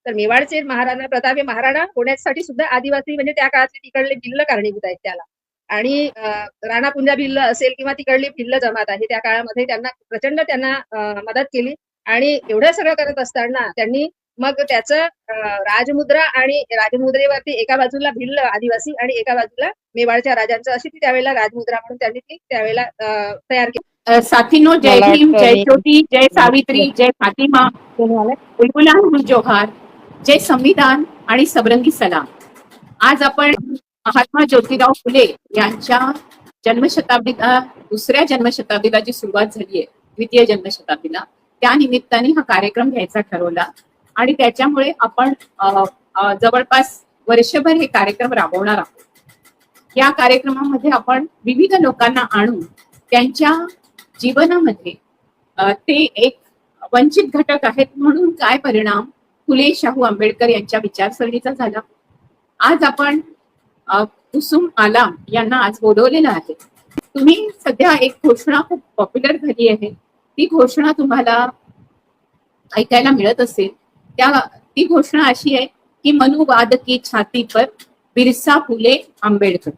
तर मेवाडचे महाराणा प्रताप हे महाराणा होण्यासाठी सुद्धा आदिवासी म्हणजे त्या काळातले तिकडले भिल्ल कारणीभूत आहेत त्याला. आणि राणा पुंजा भिल्ल असेल किंवा तिकडली भिल्ल जमात आहे त्या काळामध्ये त्यांना मदत केली. आणि एवढं सगळं करत असताना त्यांनी मग त्याचं राजमुद्रा आणि राजमुद्रेवरती एका बाजूला भिल्ल आदिवासी आणि एका बाजूला मेवाडच्या राजांचं अशी ती त्यावेळेला राजमुद्रा म्हणून त्यांनी ती त्यावेळेला तयार केली. साथीनो, जय भीम, जय ज्योती, जय सावित्री, जय फातिमा, बुलबुलान जोहार, जय संविधान आणि सबरंगी सलाम. आज आपण महात्मा ज्योतिराव फुले यांच्या जन्मशताब्दीला, दुसऱ्या जन्मशताब्दीला जी सुरुवात झाली आहे, द्वितीय जन्मशताब्दीला, त्या निमित्ताने हा कार्यक्रम घ्यायचा ठरवला. आणि त्याच्यामुळे आपण जवळपास वर्षभर हे कार्यक्रम राबवणार आहोत. या कार्यक्रमामध्ये आपण विविध लोकांना आणून त्यांच्या जीवनामध्ये ते एक वंचित घटक आहेत म्हणून काय परिणाम फुले शाहू आंबेडकर यांच्या विचारसरणीचा झाला. आज आपण कुसुम आलाम यांना आज बोलवलेलं आहे. तुम्ही सध्या एक घोषणा खूप पॉप्युलर झाली आहे, ती घोषणा तुम्हाला ऐकायला मिळत असेल. ती घोषणा अशी आहे की मनुवाद की छाती पर बिरसा फुले आंबेडकर,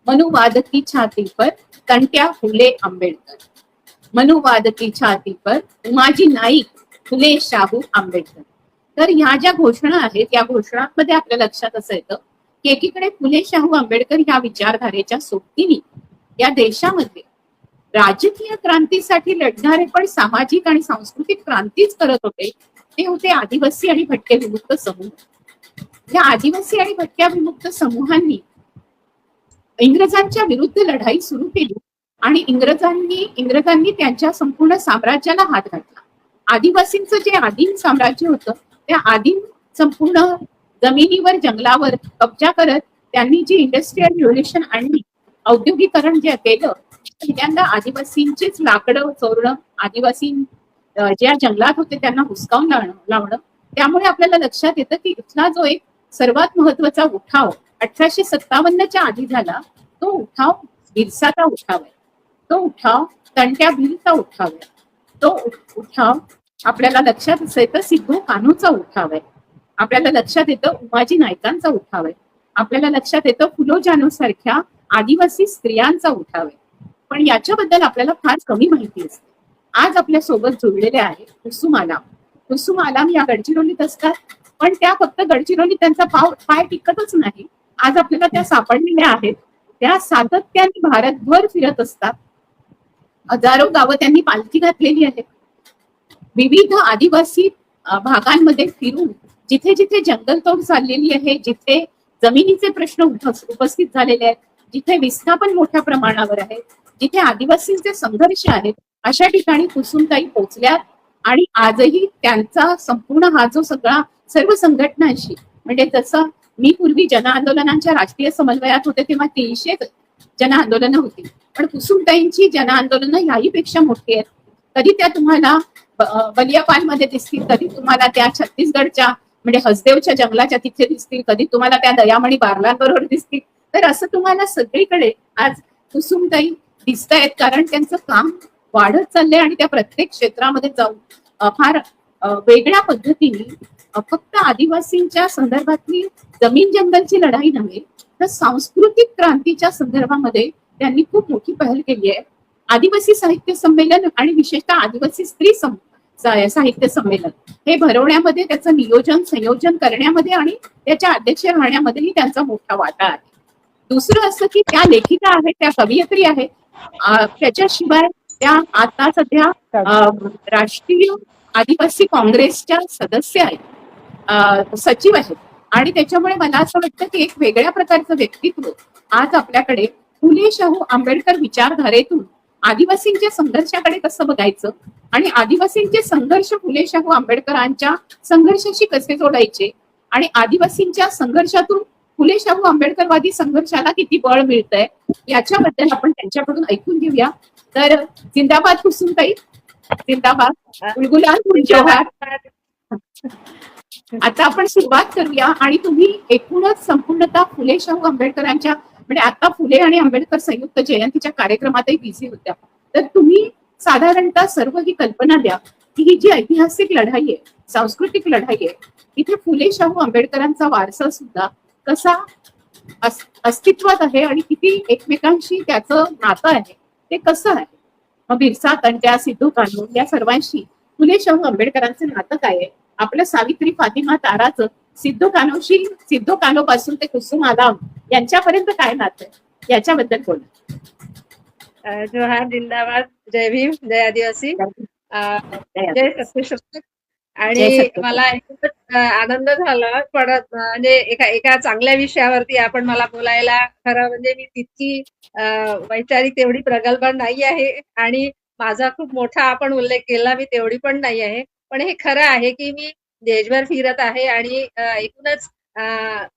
मनुवाद की छाती पर तंट्या फुले आंबेडकर, मनुवाद की छाती पर उमाजी नाईक फुले शाहू आंबेडकर. तर ह्या ज्या घोषणा आहेत या घोषणांमध्ये आपल्या लक्षात असं येतं की एकीकडे फुले शाहू आंबेडकर ह्या विचारधारेच्या सोबतीने या देशामध्ये राजकीय क्रांतीसाठी लढणारे पण सामाजिक आणि सांस्कृतिक क्रांतीच करत होते. ते होते आदिवासी आणि भटक्या विमुक्त समूह. या आदिवासी आणि भटक्या विमुक्त समूहांनी इंग्रजांच्या विरुद्ध लढाई सुरू केली आणि इंग्रजांनी त्यांच्या संपूर्ण साम्राज्याला हात घातला. आदिवासींचं जे आदिम साम्राज्य होतं त्या आदिम संपूर्ण जमिनीवर, जंगलावर कब्जा करत त्यांनी जी इंडस्ट्रियल रिव्होल्युशन आणली, औद्योगिकरण जे केलं, पहिल्यांदा आदिवासींचेच लाकडं चोरणं, आदिवासी ज्या जंगलात होते त्यांना हुसकावून लावणं. त्यामुळे आपल्याला लक्षात येतं की इथला जो एक सर्वात महत्वाचा उठाव 1857च्या आधी झाला, तो उठाव बिरसाचा उठाव आहे, तो उठाव तंट्या भीलचा उठाव आहे, तो उठाव आपल्याला लक्षात येतं सिद्धू कान्हूचा उठाव आहे, आपल्याला लक्षात येतं उमाजी नाईकांचा उठाव आहे, आपल्याला लक्षात येतं फुलो जानू सारख्या आदिवासी स्त्रियांचा उठाव आहे. पण याच्याबद्दल आपल्याला फार कमी माहिती असते. आज आपल्या सोबत जोडलेले आहे कुसुम आलाम. कुसुम आलाम या गडचिरोलीत असतात, पण त्या फक्त गडचिरोलीत त्यांचा पाय टिकतच नाही. आज आपल्याला त्या सापडलेल्या आहेत. त्या सातत्याने भारतभर फिरत असतात. हजारो गावं त्यांनी पालखी घातलेली आहे. विविध आदिवासी भागांमध्ये फिरून जिथे जिथे जंगलतोड चाललेली आहे, जिथे जमिनीचे प्रश्न उपस्थित झालेले आहेत, जिथे विस्थापन मोठ्या प्रमाणावर आहे, जिथे आदिवासींचे संघर्ष आहेत, अशा ठिकाणी कुसुमताई पोहोचल्यात. आणि आजही त्यांचा संपूर्ण हा जो सर्व संघटनांशी, म्हणजे जसं मी पूर्वी जन आंदोलनांच्या राष्ट्रीय समन्वयात होते तेव्हा 300 जन आंदोलनं होती, पण कुसुमताईंची जन आंदोलनं याहीपेक्षा मोठी आहेत. कधी त्या तुम्हाला बलियापाल मध्ये दिसतील, कधी तुम्हाला त्या छत्तीसगडच्या म्हणजे हसदेवच्या जंगलाच्या तिथे दिसतील, कधी तुम्हाला त्या दयामणी बारलांबरोबर दिसतील. तर असं तुम्हाला सगळीकडे आज कुसुमताई दिसत आहेत, कारण त्यांचं काम वाढत चाललंय आणि त्या प्रत्येक क्षेत्रामध्ये जाऊन फार वेगळ्या पद्धतीने फक्त आदिवासींच्या संदर्भातली जमीन जंगलची लढाई नव्हे तर सांस्कृतिक क्रांतीच्या संदर्भामध्ये त्यांनी खूप मोठी पहल केली आहे. आदिवासी साहित्य संमेलन आणि विशेषतः आदिवासी स्त्री साहित्य संमेलन हे भरवण्यामध्ये, त्याचं नियोजन संयोजन करण्यामध्ये आणि त्याच्या अध्यक्ष राहण्यामध्येही त्यांचा मोठा वाटा आहे. दुसरं असं की त्या लेखिका आहेत, त्या कवयित्री आहेत, त्याच्याशिवाय त्या आता सध्या राष्ट्रीय आदिवासी काँग्रेसच्या सदस्य आहेत, सचिव आहेत. आणि त्याच्यामुळे मला असं वाटतं की एक वेगळ्या प्रकारचं व्यक्तित्व आज आपल्याकडे फुले शाहू आंबेडकर विचारधारेतून आदिवासींच्या संघर्षाकडे कसं बघायचं आणि आदिवासींचे संघर्ष फुले शाहू आंबेडकरांच्या संघर्षाशी कसे जोडायचे आणि आदिवासींच्या संघर्षातून फुले शाहू आंबेडकरवादी संघर्षाला किती बळ मिळतंय याच्याबद्दल आपण त्यांच्याकडून ऐकून घेऊया. तर जिंदाबाद कुसुमताई, जिंदाबाद, बुलबुलान जोहार. आता आपण सुरुवात करूया आणि तुम्ही एकूणच संपूर्णतः फुले शाहू आंबेडकरांच्या म्हणजे आता फुले आणि आंबेडकर संयुक्त जयंतीच्या कार्यक्रमातही बिझी होत्या, तर तुम्ही साधारणतः सर्व ही कल्पना द्या की ही जी ऐतिहासिक लढाई आहे, सांस्कृतिक लढाई आहे, इथे फुले शाहू आंबेडकरांचा वारसा सुद्धा कसा अस्तित्वात आहे आणि किती एकमेकांशी त्याचं नातं आहे ते कसं आहे. मग बिरसा तंट्या, सिद्धू कान्हू या सर्वांशी फुले शाहू आंबेडकरांचं नातं काय आहे, आपलं सावित्री फातिमा ताराचं सिद्धू कान्हू पासून ते कुसुम आलाम यांच्यापर्यंत काय नातं आहे याच्याबद्दल बोला. जोहार, जिंदाबाद, जय भीम, जय आदिवासी, जय सत्यशोधक. आणि मला खूपच आनंद झाला, पण म्हणजे एका चांगल्या विषयावरती आपण मला बोलायला, खरं म्हणजे मी तितकी वैचारिक तेवढी प्रगल्भ नाही आहे आणि माझा खूप मोठा आपण उल्लेख केला मी तेवढी पण नाही आहे. पण हे खरं आहे की मी देशभर फिरत आहे आणि एकूणच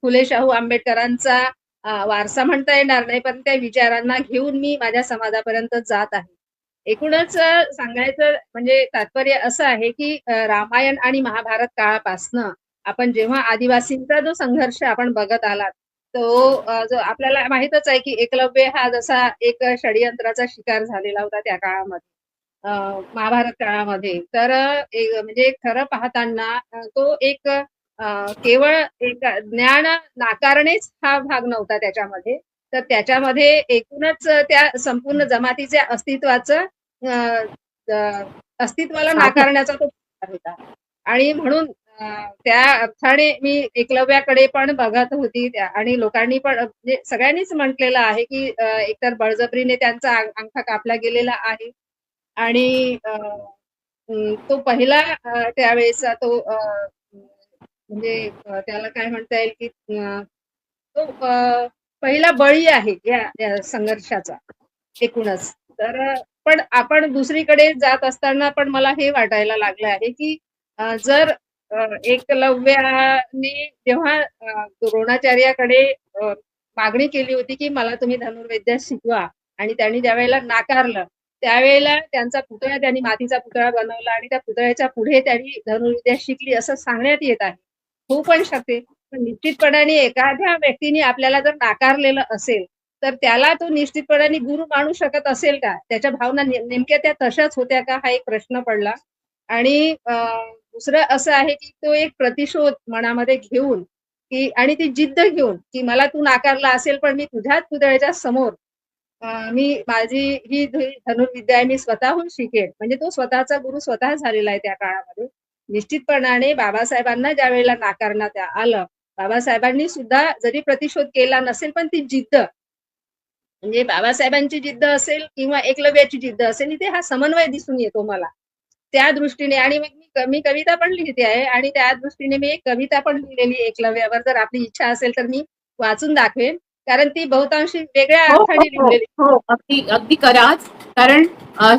फुले शाहू आंबेडकरांचा वारसा म्हणता येणार नाही, पण त्या विचारांना घेऊन मी माझ्या समाजापर्यंत जात आहे. एकूणच सांगायचं म्हणजे तात्पर्य असं आहे की रामायण आणि महाभारत काळापासनं आपण जेव्हा आदिवासींचा जो संघर्ष आपण बघत आलात, तो जो आपल्याला माहितच आहे की एकलव्य हा जसा एक षडयंत्राचा शिकार झालेला होता त्या काळामध्ये, महाभारत काळामध्ये. तर म्हणजे खरं पाहताना तो एक केवळ एक ज्ञान नाकारणेच हा भाग नव्हता त्याच्यामध्ये, तर त्याच्यामध्ये एकूणच त्या संपूर्ण जमातीच्या अस्तित्वाचं अस्तित्वाला नाकारण्याचा तो प्रकार होता. आणि म्हणून त्या अर्थाने मी एकलव्याकडे पण बघत होती आणि लोकांनी पण म्हणजे सगळ्यांनीच म्हटलेलं आहे की एकतर बळजबरीने त्यांचा अंगठा कापला गेलेला आहे आणि तो पहिला त्यावेळेचा तो म्हणजे त्याला काय म्हणता येईल की तो पहिला बळी आहे या संघर्षाचा एकूणच. तर पण आपण दुसरीकडे जात असताना पण मला हे वाटायला लागलं आहे की जर एकलव्याने जेव्हा द्रोणाचार्याकडे मागणी केली होती की मला तुम्ही धनुर्विद्या शिकवा आणि त्यांनी ज्यावेळेला नाकारलं, त्यावेळेला त्यांचा पुतळा, त्यांनी मातीचा पुतळा बनवला आणि त्या पुतळ्याच्या पुढे त्यांनी धनुर्विद्या शिकली असं सांगण्यात येत आहे. होऊ पण शकते, पण निश्चितपणाने एखाद्या व्यक्तीने आपल्याला जर नाकारलेलं असेल तर त्याला तो निश्चितपणाने गुरु मानू शकत असेल का? त्याच्या भावना नेमक्या त्या तशाच होत्या का, हा एक प्रश्न पडला. आणि दुसरं असं आहे की तो एक प्रतिशोध मनामध्ये घेऊन की आणि ती जिद्द घेऊन की मला तू नाकारला असेल पण मी तुझ्याच पुतळ्याच्या समोर मी माझी ही धनुर्विद्या आहे मी स्वतःहून शिकेन. म्हणजे तो स्वतःचा गुरु स्वतः झालेला आहे त्या काळामध्ये. निश्चितपणाने बाबासाहेबांना ज्या वेळेला नाकारण्यात आलं, बाबासाहेबांनी सुद्धा जरी प्रतिशोध केला नसेल पण ती जिद्द, म्हणजे बाबासाहेबांची जिद्द असेल किंवा एकलव्याची जिद्द असेल, इथे हा समन्वय दिसून येतो मला त्या दृष्टीने. आणि मग मी कविता पण लिहिते आहे आणि त्या दृष्टीने मी एक कविता पण लिहिलेली एकलव्यावर. जर आपली इच्छा असेल तर मी वाचून दाखवेन, कारण ती बहुतांशी वेगळ्या अर्थाने लिहिलेली. हो, अगदी अगदी कराच. कारण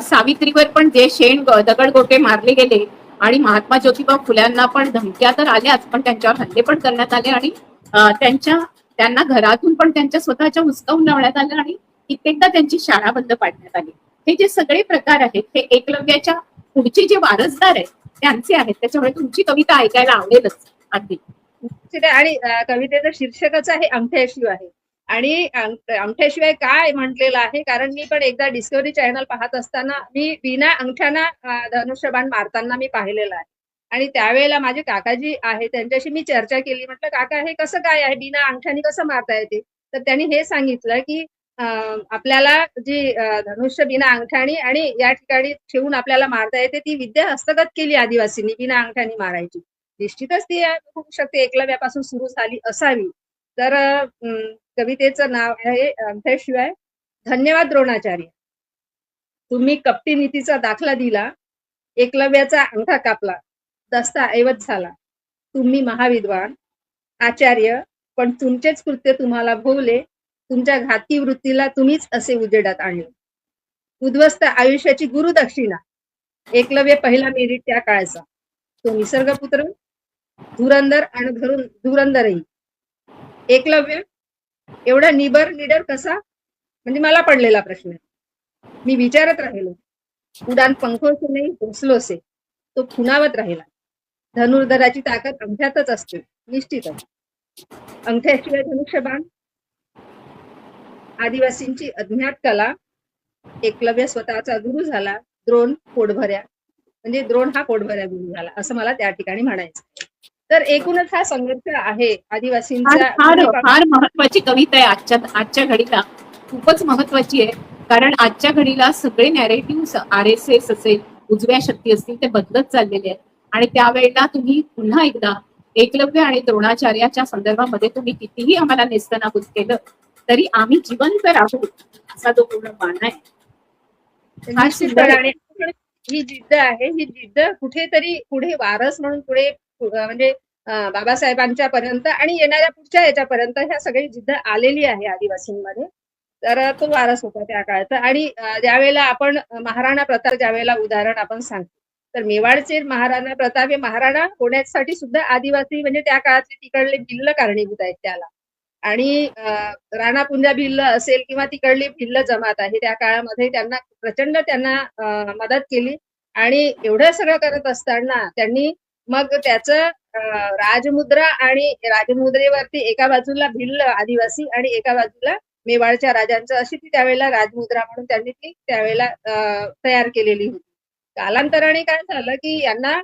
सावित्रीवर पण जे दगडगोटे मारले गेले आणि महात्मा ज्योतिबा फुल्यांना पण धमक्या तर आल्याच, पण त्यांच्यावर हल्ले पण करण्यात आले आणि त्यांना घरातून पण त्यांच्या स्वतःच्या हुसकावून लावण्यात आलं आणि कित्येकदा त्यांची शाळा बंद पाडण्यात आली. हे जे सगळे प्रकार आहेत हे एकलव्याच्या पुढचे जे वारसदार आहेत त्यांचे आहेत. त्याच्यामुळे तुमची कविता ऐकायला आवडेलच अगदी. आणि कवितेचं शीर्षकच आहे अंगठ्याशिवाय आहे. आणि अंगठ्याशिवाय काय म्हटलेलं आहे, कारण मी पण एकदा डिस्कवरी चॅनल पाहत असताना मी बिना अंगठ्याना धनुष्यबाण मारताना मी पाहिलेलं आहे. आणि त्यावेळेला माझे काकाजी आहे त्यांच्याशी मी चर्चा केली. म्हटलं काका हे कसं काय आहे, बिना अंगठ्याने कसं मारता येते? तर त्यांनी हे सांगितलं की आपल्याला जी धनुष्य बिना अंगठ्याने आणि या ठिकाणी ठेवून आपल्याला मारता येते ती विद्या हस्तगत केली आदिवासींनी, बिना अंगठ्याने मारायची. निश्चितच ती होऊ शकते एकलव्यापासून सुरू झाली असावी. तर कवितेचं नाव आहे अंगठ्याशिवाय. धन्यवाद द्रोणाचार्य, तुम्ही कपटी नीतीचा दाखला दिला, एकलव्याचा अंगठा कापला, दस्ता ऐवज झाला. तुम्ही महाविद्वान आचार्य, पण तुमचेच कृत्य तुम्हाला भोवले, तुमच्या घातकी वृत्तीला तुम्हीच असे उजेडात आणले. उद्ध्वस्त आयुष्याची गुरुदक्षिणा, एकलव्य पहिला मेरिट त्या काळचा, तो निसर्गपुत्र, धुरंधर आणि धुरंधरही. एकलव्य एवढा निडर कसा, म्हणजे मला पडलेला प्रश्न. मी विचारत राहिलो. उडान पंखोसे नाही घोसलोसे, तो खुणावत राहिला. धनुर्धराची ताकद अंगठ्यातच असते निश्चितच. अंगठ्याशिवाय धनुष्यबाण, आदिवासींची अज्ञात कला. एकलव्य स्वतःचा गुरु झाला, द्रोण पोटभऱ्या. म्हणजे द्रोण हा पोटभऱ्या गुरु झाला असं मला त्या ठिकाणी म्हणायचं. तर एकूणच हा संघर्ष आहे फार आदिवासींचा फार पूर्वीपासून. फार महत्वाची कविता आहे आजच्या घडीला. खूपच महत्वाची आहे. कारण आजच्या घडीला सगळे नॅरेटिव्ह RSS असेल, उजव्या शक्ती असतील, ते बदलत चाललेले आहेत. आणि त्यावेळेला तुम्ही पुन्हा एकदा एकलव्य आणि द्रोणाचार्याच्या संदर्भामध्ये तुम्ही कितीही आम्हाला नेस्तनाबूत केलं तरी आम्ही जिवंत राहू असा जो पूर्ण बाणा आहे, फार सुंदर निश्चितपणे. आणि आहे. ही जिद्द आहे, ही जिद्द कुठेतरी पुढे वारस म्हणून पुढे म्हणजे बाबासाहेबांच्या पर्यंत आणि येणाऱ्या पुढच्या याच्यापर्यंत ह्या सगळी जिद्द आलेली आहे आदिवासींमध्ये. तर तो वारस होता त्या काळाचा. आणि ज्यावेळेला आपण महाराणा प्रताप ज्यावेळेला उदाहरण आपण सांगतो, तर मेवाडचे महाराणा प्रताप हे महाराणा होण्यासाठी सुद्धा आदिवासी म्हणजे त्या काळातले तिकडले भिल्ल कारणीभूत आहेत त्याला. आणि राणा पुंजा भिल्ल असेल किंवा तिकडली भिल्ल जमात आहे त्या काळामध्ये त्यांना प्रचंड मदत केली. आणि एवढं सगळं करत असताना त्यांनी मग त्याचं राजमुद्रा आणि राजमुद्रेवरती एका बाजूला भिल्ल आदिवासी आणि एका बाजूला मेवाडच्या राजांचं अशी ती त्यावेळेला राजमुद्रा म्हणून त्यांनी ती त्यावेळेला तयार केलेली होती. कालांतराने काय झालं की यांना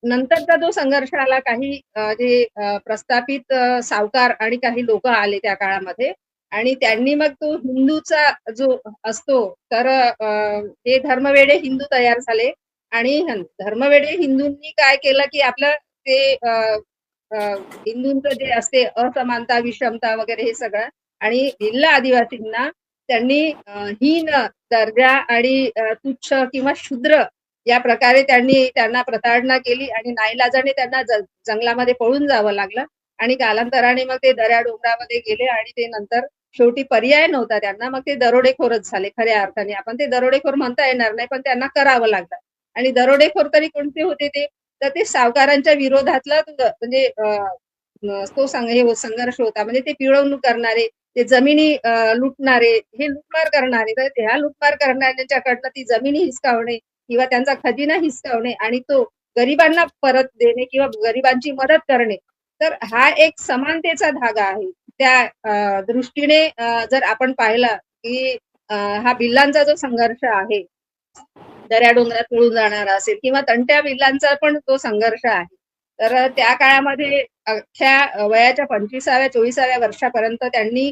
नंतरचा जो संघर्ष आला, काही जे प्रस्थापित सावकार आणि काही लोक आले त्या काळामध्ये आणि त्यांनी मग तो हिंदूचा जो असतो तर हे धर्मवेडे हिंदू तयार झाले. आणि धर्मवेडे हिंदूंनी काय केलं की आपलं ते हिंदूंचं जे असते असमानता विषमता वगैरे हे सगळं आणि भिल्ल आदिवासींना त्यांनी हीन दर्जा आणि तुच्छ किंवा शूद्र या प्रकारे त्यांना प्रताडणा केली आणि नाईलाजाने त्यांना जंगलामध्ये पळून जावं लागलं. आणि कालांतराने मग ते दऱ्या डोंगरामध्ये गेले आणि ते नंतर शेवटी पर्याय नव्हता त्यांना, मग ते दरोडेखोरच झाले खऱ्या अर्थाने. आपण ते दरोडेखोर म्हणता येणार नाही, पण त्यांना करावं लागलं. आणि दरोडेखोर तरी कोणते होते ते, तर ते सावकारांच्या विरोधातला म्हणजे तो संघर्ष होता. म्हणजे ते पिळवणूक करणारे, ते जमिनी लुटणारे, हे लुटमार करणारे. तर ह्या लुटमार करणाऱ्यांच्याकडनं ती जमिनी हिसकावणे किंवा त्यांचा खजिना हिसकावणे आणि तो गरिबांना परत देणे किंवा गरिबांची मदत करणे. तर हा एक समानतेचा धागा आहे. त्या दृष्टीने जर आपण पाहिलं की हा भिल्लांचा जो संघर्ष आहे, दऱ्या डोंगरात पळून जाणारा असेल किंवा तंट्या भिल्लांचा पण तो संघर्ष आहे. तर त्या काळामध्ये अख्ख्या वयाच्या 25व्या-24व्या वर्षापर्यंत त्यांनी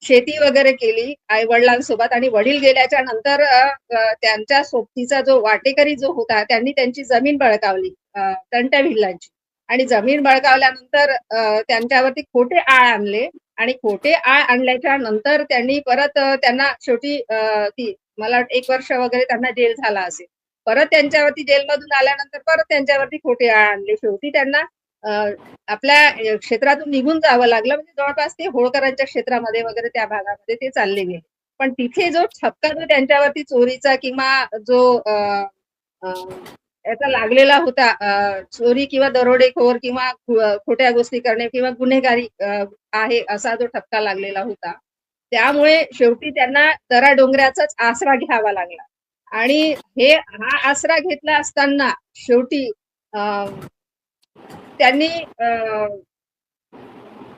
शेती वगैरे केली आई वडिलांसोबत. आणि वडील गेल्याच्या नंतर त्यांच्या सोबतीचा जो वाटेकरी जो होता त्यांनी त्यांची जमीन बळकावली तंट्या भिल्लांची. आणि जमीन बळकावल्यानंतर त्यांच्यावरती खोटे आळ आणले आणि खोटे आळ आणल्याच्या नंतर त्यांनी परत त्यांना शेवटी ती मला 1 वर्ष वगैरे त्यांना जेल झाला असेल. परत त्यांच्यावरती जेलमधून आल्यानंतर परत त्यांच्यावरती खोटे आळ आणले. शेवटी त्यांना आपल्या क्षेत्रातून निघून जावं लागलं. म्हणजे जवळपास ते होळकरांच्या क्षेत्रामध्ये वगैरे त्या भागामध्ये ते चालले गेले. पण तिथे जो ठपका जो त्यांच्यावरती चोरीचा किंवा जो याचा लागलेला होता, चोरी किंवा दरोडेखोर किंवा खोट्या गोष्टी करणे किंवा गुन्हेगारी आहे असा जो ठपका लागलेला होता, त्यामुळे शेवटी त्यांना दरा डोंगराचाच आसरा घ्यावा लागला. आणि हा आसरा घेतला असताना शेवटी त्यांनी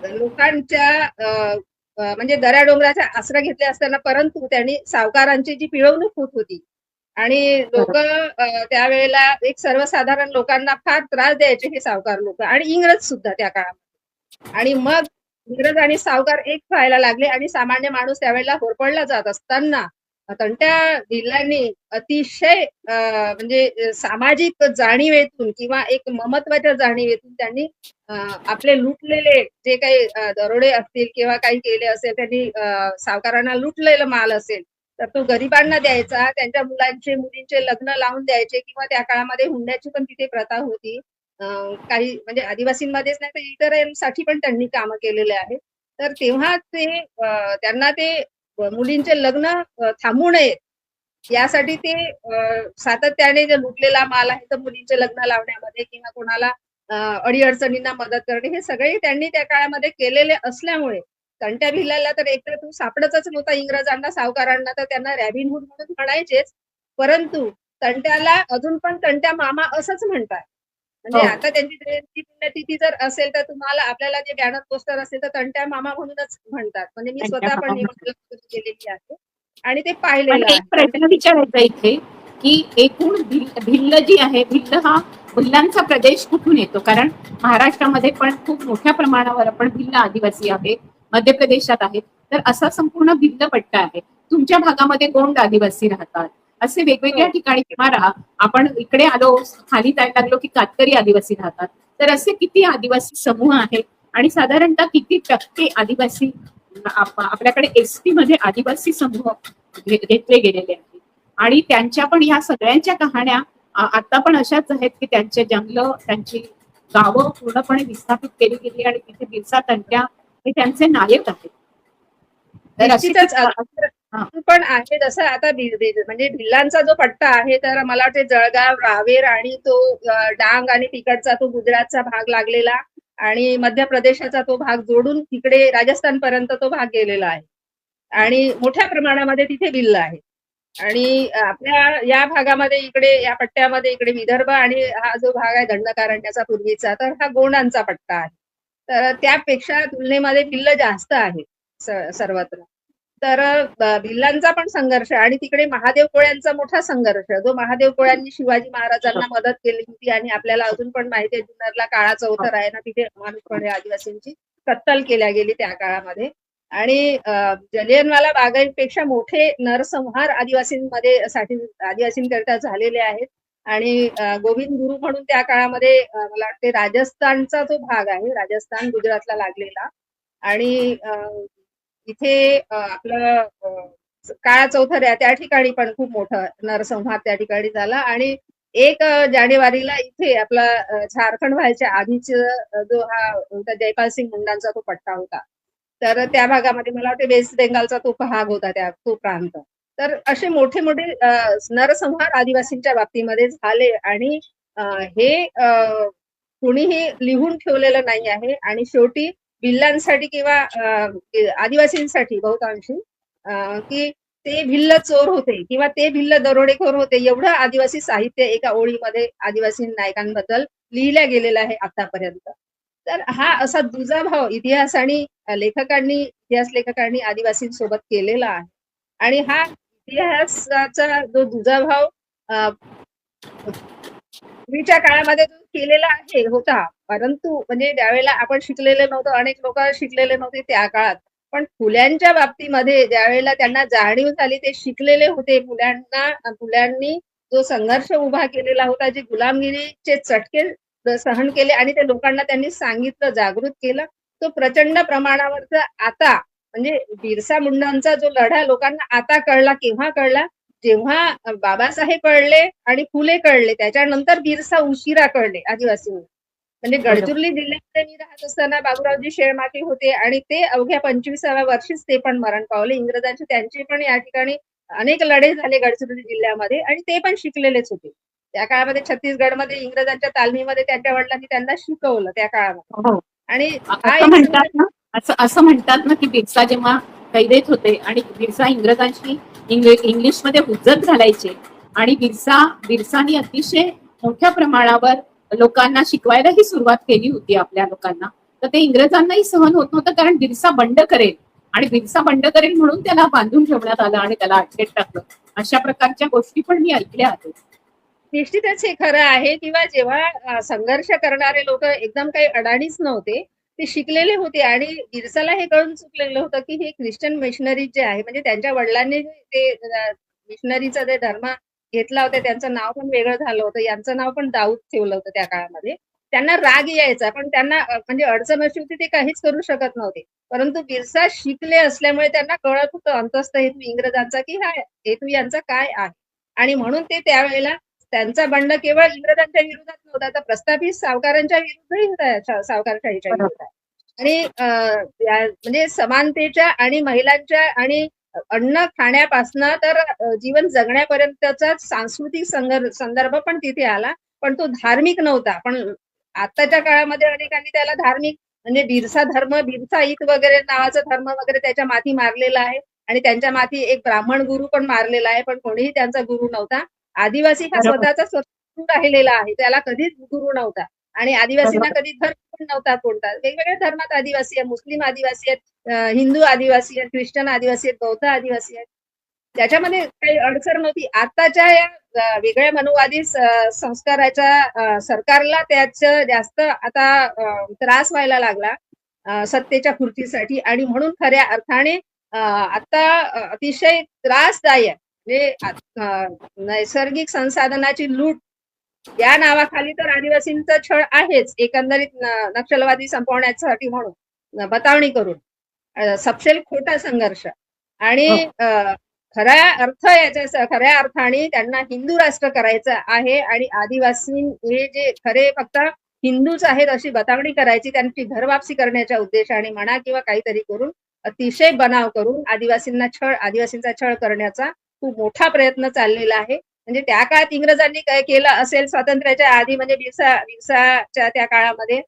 लोकांच्या म्हणजे दऱ्या डोंगराचा आसरा घेतला असताना परंतु त्यांनी सावकारांची जी पिळवणूक होत होती आणि लोक त्यावेळेला एक सर्वसाधारण लोकांना फार त्रास द्यायचे हे सावकार लोक आणि इंग्रज सुद्धा त्या काळात. आणि मग इंग्रज आणि सावकार एक व्हायला लागले आणि सामान्य माणूस त्यावेळेला होरपळला जात असताना तंट्या भिल्लांनी अतिशय म्हणजे सामाजिक जाणीवेतून किंवा एक ममत्वाच्या जाणीवेतून त्यांनी आपले लुटलेले जे काही दरोडे असतील किंवा काही केले असेल, त्यांनी सावकारांना लुटलेला माल असेल तर तो गरिबांना द्यायचा. त्यांच्या मुलींचे लग्न लावून द्यायचे किंवा त्या काळामध्ये हुंड्याची पण तिथे प्रथा होती. काही म्हणजे आदिवासींमध्येच नाही तर इतरांसाठी पण त्यांनी कामं केलेले आहेत. तर तेव्हा त्यांना ते मुलींचे लग्न थांबू नयेत यासाठी ते सातत्याने जे लुटलेला माल आहे तर मुलींचे लग्न लावण्यामध्ये किंवा कोणाला अडीअडचणींना मदत करणे हे सगळे त्यांनी त्या काळामध्ये केलेले असल्यामुळे तंट्या भिल्लाला तर एकतर तू सापडतच नव्हता इंग्रजांना सावकारांना, तर त्यांना रॅबिन हुड म्हणून म्हणायचेच. परंतु तंट्याला अजून पण तंट्या मामा असंच म्हणतात. म्हणजे आता त्यांची जयंती पुण्यतिथी जर असेल तर तुम्हाला आपल्याला जे बॅनर पोस्टर असेल तर तंट्या मामा म्हणूनच म्हणतात. म्हणजे मी स्वतः पण केलेली आहे आणि ते पण पाहिलेलं एक आहे. प्रश्न विचारायचा इथे की एकूण भिल्ल जी आहे, भिल्ल हा भिल्लांचा प्रदेश कुठून येतो, कारण महाराष्ट्रामध्ये पण खूप मोठ्या प्रमाणावर आपण भिल्ल आदिवासी आहे, मध्य प्रदेशात आहेत, तर असा संपूर्ण भिल्ल पट्टा आहे. तुमच्या भागामध्ये गोंड आदिवासी राहतात, असे वेगवेगळ्या हो. ठिकाणी किंवा आपण इकडे आलो, खाली जायला लागलो की कातकरी आदिवासी राहतात. तर असे किती आदिवासी समूह आहेत आणि साधारणतः किती टक्के आदिवासी आपल्याकडे एसटी मध्ये आदिवासी समूह घेतले गेलेले आहेत. आणि त्यांच्या पण या सगळ्यांच्या कहाण्या आता पण अशाच आहेत की त्यांचे जंगल, त्यांची गावं पूर्णपणे विस्थापित केली गेली आणि तिथे बिरसा तंट्या हे त्यांचे नायक आहेत. तर अशी ती निश्चितच पण आहे. जसं आता म्हणजे भिल्लांचा जो पट्टा आहे, तर मला वाटते जळगाव, रावेर आणि तो डांग आणि तिकडचा तो गुजरातचा भाग लागलेला आणि मध्य प्रदेशाचा तो भाग जोडून तिकडे राजस्थान पर्यंत तो भाग गेलेला आहे आणि मोठ्या प्रमाणामध्ये तिथे भिल्ल आहे. आणि आपल्या या भागामध्ये इकडे या पट्ट्यामध्ये इकडे विदर्भ आणि हा जो भाग आहे दंडकारण्याचा पूर्वीचा, तर हा गोंडांचा पट्टा आहे. तर त्यापेक्षा तुलनेमध्ये भिल्ल जास्त आहेत सर्वत्र. तर भिल्लांचा पण संघर्ष आणि तिकडे महादेव कोळ्यांचा मोठा संघर्ष, जो महादेव कोळ्यांनी शिवाजी महाराजांना मदत केली होती आणि आपल्याला अजून पण माहिती आहे जुन्नरला काळा चौथर आहे ना, तिथे अमानुषपणे आदिवासींची कत्तल केल्या गेली त्या काळामध्ये. आणि जलियनवाला बागांपेक्षा मोठे नरसंहार आदिवासींकरिता झालेले आहेत. आणि गोविंद गुरु म्हणून त्या काळामध्ये मला वाटते राजस्थानचा जो भाग आहे, राजस्थान गुजरातला लागलेला आणि इथे आपलं काळा चौथऱ्या त्या ठिकाणी पण खूप मोठं नरसंहार त्या ठिकाणी झाला. आणि 1 जानेवारीला इथे आपला झारखंड व्हायच्या आधीच जो हा होता जयपाल सिंग मुंडांचा तो पट्टा होता, तर त्या भागामध्ये मला वाटते वेस्ट बेंगालचा तो भाग होता, तो प्रांत. तर असे मोठे मोठे नरसंहार आदिवासींच्या बाबतीमध्ये झाले आणि हे कुणीही लिहून ठेवलेलं नाही आहे. आणि शेवटी भिल्लांसाठी किंवा आदिवासींसाठी बहुतांशी की ते भिल्ल चोर होते किंवा ते भिल्ल दरोडेखोर होते, एवढं आदिवासी साहित्य एका ओळीमध्ये आदिवासी नायकांबद्दल लिहिल्या गेलेलं आहे आतापर्यंत. तर हा असा दुजाभाव इतिहास आणि इतिहास लेखकांनी आदिवासींसोबत केलेला आहे. आणि हा इतिहासाचा जो दुजाभाव पूर्वीच्या काळामध्ये जो केलेला आहे होता, परंतु म्हणजे ज्यावेळेला आपण शिकलेले नव्हतो, अनेक लोक शिकलेले नव्हते त्या काळात, पण फुल्यांच्या बाबतीमध्ये ज्यावेळेला त्यांना जाणीव झाली, ते शिकलेले होते. फुल्यांनी जो संघर्ष उभा केलेला होता, जे गुलामगिरीचे चटके सहन केले आणि ते लोकांना त्यांनी सांगितलं, जागृत केलं, तो प्रचंड प्रमाणावरचा आता म्हणजे बिरसा मुंडांचा जो लढा लोकांना आता कळला. केव्हा कळला? जेव्हा बाबासाहेब कळले आणि फुले कळले, त्याच्यानंतर बिरसा उशिरा कळले आदिवासींना. म्हणजे गडचिरोली जिल्ह्यामध्ये मी राहत असताना बाबूरावजी शेळमाके होते आणि ते अवघ्या 25व्या वर्षीच ते पण मरण पावले. इंग्रजांचे त्यांचे पण या ठिकाणी अनेक लढे झाले गडचिरोली जिल्ह्यामध्ये आणि ते पण शिकलेलेच होते. त्या काळामध्ये छत्तीसगडमध्ये इंग्रजांच्या तालमीमध्ये त्यांच्या वडिलांनी त्यांना शिकवलं त्या काळामध्ये. हो. आणि हा असं एक म्हणतात ना, असं म्हणतात ना की बिरसा जेव्हा कैदेत होते आणि बिरसा इंग्रजांशी इंग्लिशमध्ये हुज्जत घालायचे आणि बिरसानी अतिशय मोठ्या प्रमाणावर लोकांना शिकवायलाही सुरुवात केली होती आपल्या लोकांना, तर ते इंग्रजांनाही सहन होत नव्हतं, कारण बिरसा बंड करेल आणि बिरसा बंड करेल म्हणून त्याला बांधून ठेवण्यात आलं आणि त्याला अटकेत टाकलं. अशा प्रकारच्या गोष्टी पण मी ऐकल्या आहेत. निश्चितच हे खरं आहे. किंवा जेव्हा संघर्ष करणारे लोक एकदम काही अडाणीच नव्हते, ते शिकलेले होते आणि बिरसाला हे कळून चुकलेलं होतं की हे ख्रिश्चन मिशनरी जे आहे, म्हणजे त्यांच्या वडिलांनी ते मिशनरीचा जे धर्म घेतला होता, त्यांचं नाव पण वेगळं झालं होतं. यांचं नाव पण दाऊद ठेवलं होतं त्या काळामध्ये. त्यांना राग यायचा, पण त्यांना म्हणजे अडचण अशी होती, ते काहीच करू शकत नव्हते. परंतु बिरसा शिकले असल्यामुळे त्यांना कळत होतं अंतस्थ हेतू इंग्रजांचा की हा हेतू यांचा काय आहे. आणि म्हणून ते त्यावेळेला त्यांचा बंड केवळ इंग्रजांच्या विरोधात नव्हता, तर प्रस्थापित सावकारांच्या विरुद्धही होता, सावकारशाहीच्या विरोधात. आणि म्हणजे समानतेच्या आणि महिलांच्या आणि अन्न खाण्यापासनं तर जीवन जगण्यापर्यंतचा सांस्कृतिक संदर्भ पण तिथे आला, पण तो धार्मिक नव्हता. पण आताच्या काळामध्ये अनेकांनी त्याला धार्मिक म्हणजे बिरसा धर्म, बिरसा ईद वगैरे नावाचा धर्म वगैरे त्याच्या माथी मारलेला आहे आणि त्यांच्या माथी एक ब्राह्मण गुरु पण मारलेला आहे, पण कोणीही त्यांचा गुरु नव्हता. आदिवासी हा बरोबर. स्वतःचा गुरु राहिलेला आहे, त्याला कधीच गुरु नव्हता. आणि आदिवासींना कधी धर्म पण नव्हता कोणता. वेगवेगळ्या धर्मात आदिवासी आहेत, मुस्लिम आदिवासी आहेत, हिंदू आदिवासी आहेत, ख्रिश्चन आदिवासी आहेत, बौद्ध आदिवासी आहेत. त्याच्यामध्ये काही अडचण नव्हती. आताच्या या वेगळ्या मनुवादी संस्काराच्या सरकारला त्याचं जास्त आता त्रास व्हायला लागला सत्तेच्या खुर्चीसाठी आणि म्हणून खऱ्या अर्थाने आता अतिशय त्रासदायक म्हणजे नैसर्गिक संसाधनाची लूट या नावाखाली तर आदिवासींचा छळ आहेच एकंदरीत नक्षलवादी संपवण्यासाठी म्हणून बतावणी करून सपशेल खोटा संघर्ष आणि खऱ्या अर्थाने त्यांना हिंदू राष्ट्र करायचं आहे आणि आदिवासी हे जे खरे फक्त हिंदूच आहेत अशी बतावणी करायची त्यांची घरवापसी करण्याच्या उद्देशाने म्हणा किंवा काहीतरी करून अतिशय बनाव करून आदिवासींचा छळ करण्याचा खूप मोठा प्रयत्न चाललेला आहे. म्हणजे त्या काळात इंग्रजांनी काय केलं असेल स्वातंत्र्याच्या आधी म्हणजे बिरसाच्या त्या काळामध्ये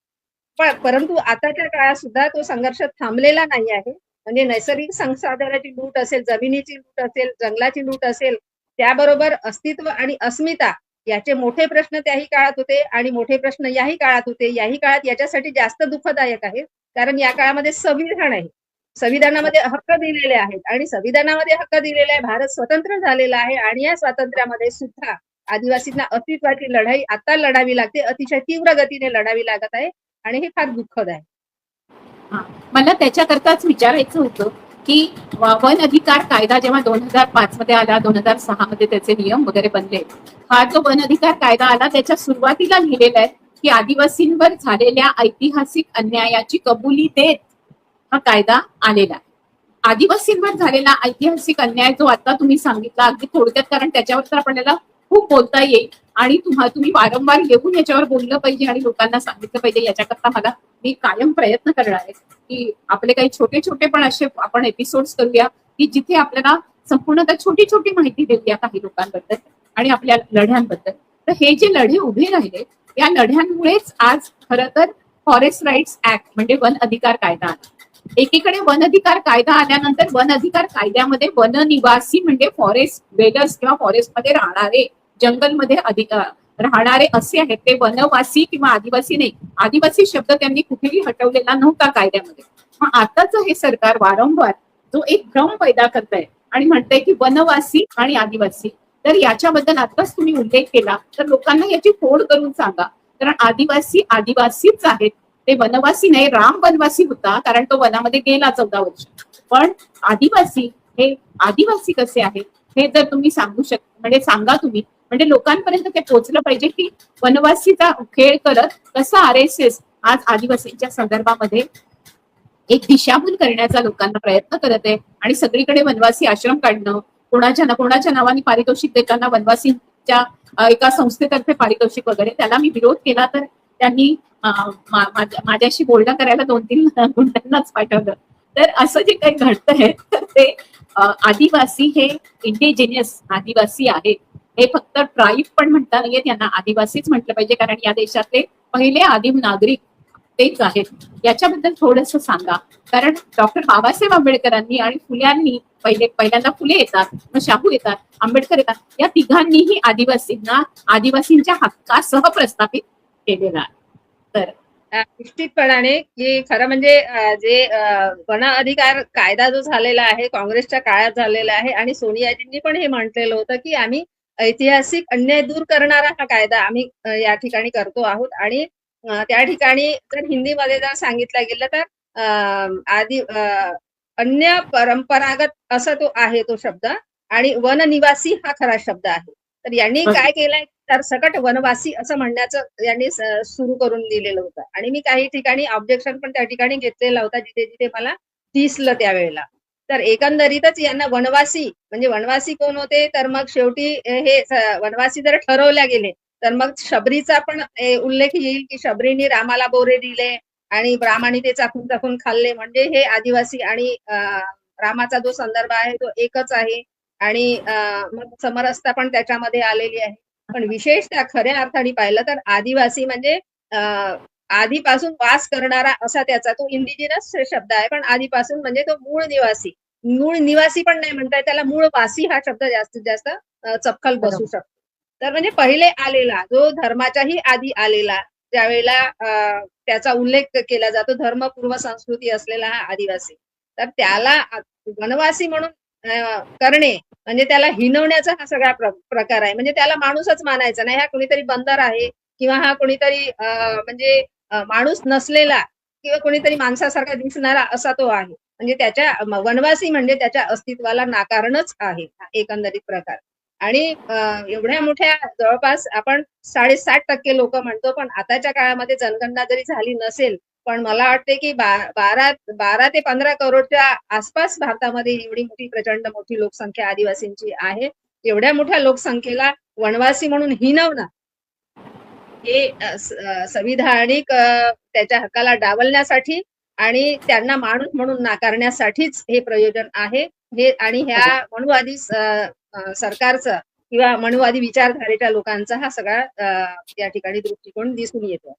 परंतु आताच्या काळात सुद्धा तो संघर्ष थांबलेला नाही आहे. म्हणजे नैसर्गिक संसाधनाची लूट असेल, जमिनीची लूट असेल, जंगलाची लूट असेल, त्याबरोबर अस्तित्व आणि अस्मिता याचे मोठे प्रश्न त्याही काळात होते आणि मोठे प्रश्न याही काळात होते. याही काळात याच्यासाठी जास्त दुःखदायक आहे कारण या काळामध्ये संविधान आहे. संविधानामध्ये हक्क दिलेले आहेत आणि संविधानामध्ये हक्क दिलेले आहे. भारत स्वतंत्र झालेला आहे आणि या स्वातंत्र्यामध्ये सुद्धा आदिवासींना अस्तित्वाची लढाई आता लढावी लागते. अतिशय तीव्र गतीने लढावी लागत आहे आणि हे फार दुःखद आहे. मला त्याच्याकरताच विचारायचं होतं की वन अधिकार कायदा जेव्हा 2005 मध्ये आला, 2006 मध्ये त्याचे नियम वगैरे बनले, हा जो वन अधिकार कायदा आला त्याच्या सुरुवातीला लिहिलेला आहे की आदिवासींवर झालेल्या ऐतिहासिक अन्यायाची कबुली देत हा कायदा आलेला आहे. आदिवासींवर झालेला ऐतिहासिक अन्याय जो आता तुम्ही सांगितला अगदी थोडक्यात, कारण त्याच्यावर तर आपल्याला खूप बोलता येईल आणि तुम्ही वारंवार येऊन याच्यावर बोललं पाहिजे आणि लोकांना सांगितलं पाहिजे. याच्याकरता मी कायम प्रयत्न करणार आहे की आपले काही छोटे छोटे पण असे आपण एपिसोड्स करूया की जिथे आपल्याला संपूर्ण छोटी छोटी माहिती देऊया काही लोकांबद्दल आणि आपल्या लढ्यांबद्दल. तर हे जे लढे उभे राहिले या लढ्यांमुळेच आज खरं तर फॉरेस्ट राईट्स ऍक्ट म्हणजे वन अधिकार कायदा आला. एकीकडे वन अधिकार कायदा आल्यानंतर वन अधिकार कायद्यामध्ये वननिवासी म्हणजे फॉरेस्ट वेलर्स किंवा फॉरेस्टमध्ये राहणारे, जंगलमध्ये राहणारे असे आहेत ते वनवासी किंवा आदिवासी नाही. आदिवासी शब्द त्यांनी कुठेही हटवलेला नव्हता कायद्यामध्ये. मग आताच हे सरकार वारंवार जो एक भ्रम पैदा करत आहे आणि म्हणतंय की वनवासी आणि आदिवासी, तर याच्याबद्दल आताच तुम्ही उल्लेख केला तर लोकांना याची फोड करून सांगा. कारण आदिवासी आदिवासीच आहेत, ते वनवासी नाही. राम वनवासी होता कारण तो वनामध्ये गेला 14 वर्ष, पण आदिवासी हे आदिवासी कसे आहेत हे जर तुम्ही सांगू म्हणजे सांगा तुम्ही, म्हणजे लोकांपर्यंत ते पोहोचलं पाहिजे की वनवासीचा खेळ करत कसा RSS आज आदिवासींच्या संदर्भामध्ये एक दिशाभूल करण्याचा लोकांना प्रयत्न करत आहे आणि सगळीकडे वनवासी आश्रम काढणं, कोणाच्या नावाने पारितोषिक देताना वनवासींच्या एका संस्थेतर्फे पारितोषिक वगैरे, त्याला मी विरोध केला तर त्यांनी माझ्याशी बोलणं करायला 2-3 गुंडांनाच पाठवलं. तर असं जे काही घडतंय तर ते आदिवासी हे इंडिजिनियस आदिवासी आहे. हे फक्त ट्राईब पण म्हणता नाहीये, त्यांना आदिवासीच म्हटलं पाहिजे कारण या देशातले पहिले आदिम नागरिक तेच आहेत. याच्याबद्दल थोडंसं सांगा. कारण डॉक्टर बाबासाहेब आंबेडकरांनी आणि फुल्यांनी पहिल्यांदा फुले येतात, मग शाहू येतात, आंबेडकर येतात, या तिघांनीही आदिवासींच्या हक्कासह प्रस्थापित केलेला आहे. तर निश्चितपणाने की खरं म्हणजे जे वन अधिकार कायदा जो झालेला आहे काँग्रेसच्या काळात झालेला आहे आणि सोनियाजींनी पण हे म्हटलेलं होतं की आम्ही ऐतिहासिक अन्याय दूर करणारा हा कायदा आम्ही या ठिकाणी करतो आहोत. आणि त्या ठिकाणी जर हिंदीमध्ये जर सांगितलं गेलं तर अन्य परंपरागत असा तो आहे तो शब्द आणि वननिवासी हा खरा शब्द आहे. तर यांनी काय केलंय तर सकट वनवासी असं म्हणण्याचं यांनी सुरू करून दिलेलं होतं आणि मी काही ठिकाणी ऑब्जेक्शन पण त्या ठिकाणी घेतलेला होता जिथे जिथे मला दिसलं त्यावेळेला. तर एकंदरीतच यांना वनवासी म्हणजे वनवासी कोण होते तर मग शेवटी हे वनवासी जर ठरवल्या गेले तर मग शबरीचा पण उल्लेख येईल की शबरीने रामाला बोरे दिले आणि रामाने ते चाखून चाखून खाल्ले म्हणजे हे आदिवासी आणि रामाचा जो संदर्भ आहे तो एकच आहे आणि मग समरसता पण त्याच्यामध्ये आलेली आहे. पण विशेषतः खऱ्या अर्थाने पाहिलं तर आदिवासी म्हणजे आधीपासून वास करणारा असा त्याचा तो इंडिजिनस शब्द आहे. पण आधीपासून म्हणजे तो मूळ निवासी पण नाही म्हणताय त्याला, मूळ वासी हा शब्द जास्तीत जास्त चपखल बसू शकतो. तर म्हणजे पहिले आलेला जो धर्माच्याही आधी आलेला ज्यावेळेला त्याचा उल्लेख केला जातो धर्मपूर्व संस्कृती असलेला हा आदिवासी, तर त्याला वनवासी म्हणून करणे म्हणजे त्याला हिणवण्याचा हा सगळा प्रकार आहे. म्हणजे त्याला माणूसच मानायचा नाही. हा कोणीतरी बंदर आहे किंवा हा कोणीतरी म्हणजे माणूस नसलेला किंवा कोणीतरी माणसासारखा दिसणारा असा तो आहे. म्हणजे त्याच्या वनवासी म्हणजे त्याच्या अस्तित्वाला नाकारणच आहे हा एकंदरीत प्रकार. आणि एवढ्या मोठ्या जवळपास आपण 60% लोक म्हणतो, पण आताच्या काळामध्ये जनगणना जरी झाली नसेल, पण मला वाटते की 12 ते 15 करोडच्या आसपास भारतामध्ये एवढी मोठी प्रचंड मोठी लोकसंख्या आदिवासींची आहे. एवढ्या मोठ्या लोकसंख्येला वनवासी म्हणून हिणवणं हे संविधानिक त्याच्या हक्काला डावलण्यासाठी आणि त्यांना माणूस म्हणून नाकारण्यासाठीच हे प्रयोजन आहे. हे आणि ह्या मनुवादी सरकारचं किंवा मनुवादी विचारधारेच्या लोकांचा हा सगळा या ठिकाणी दृष्टिकोन दिसून येतो.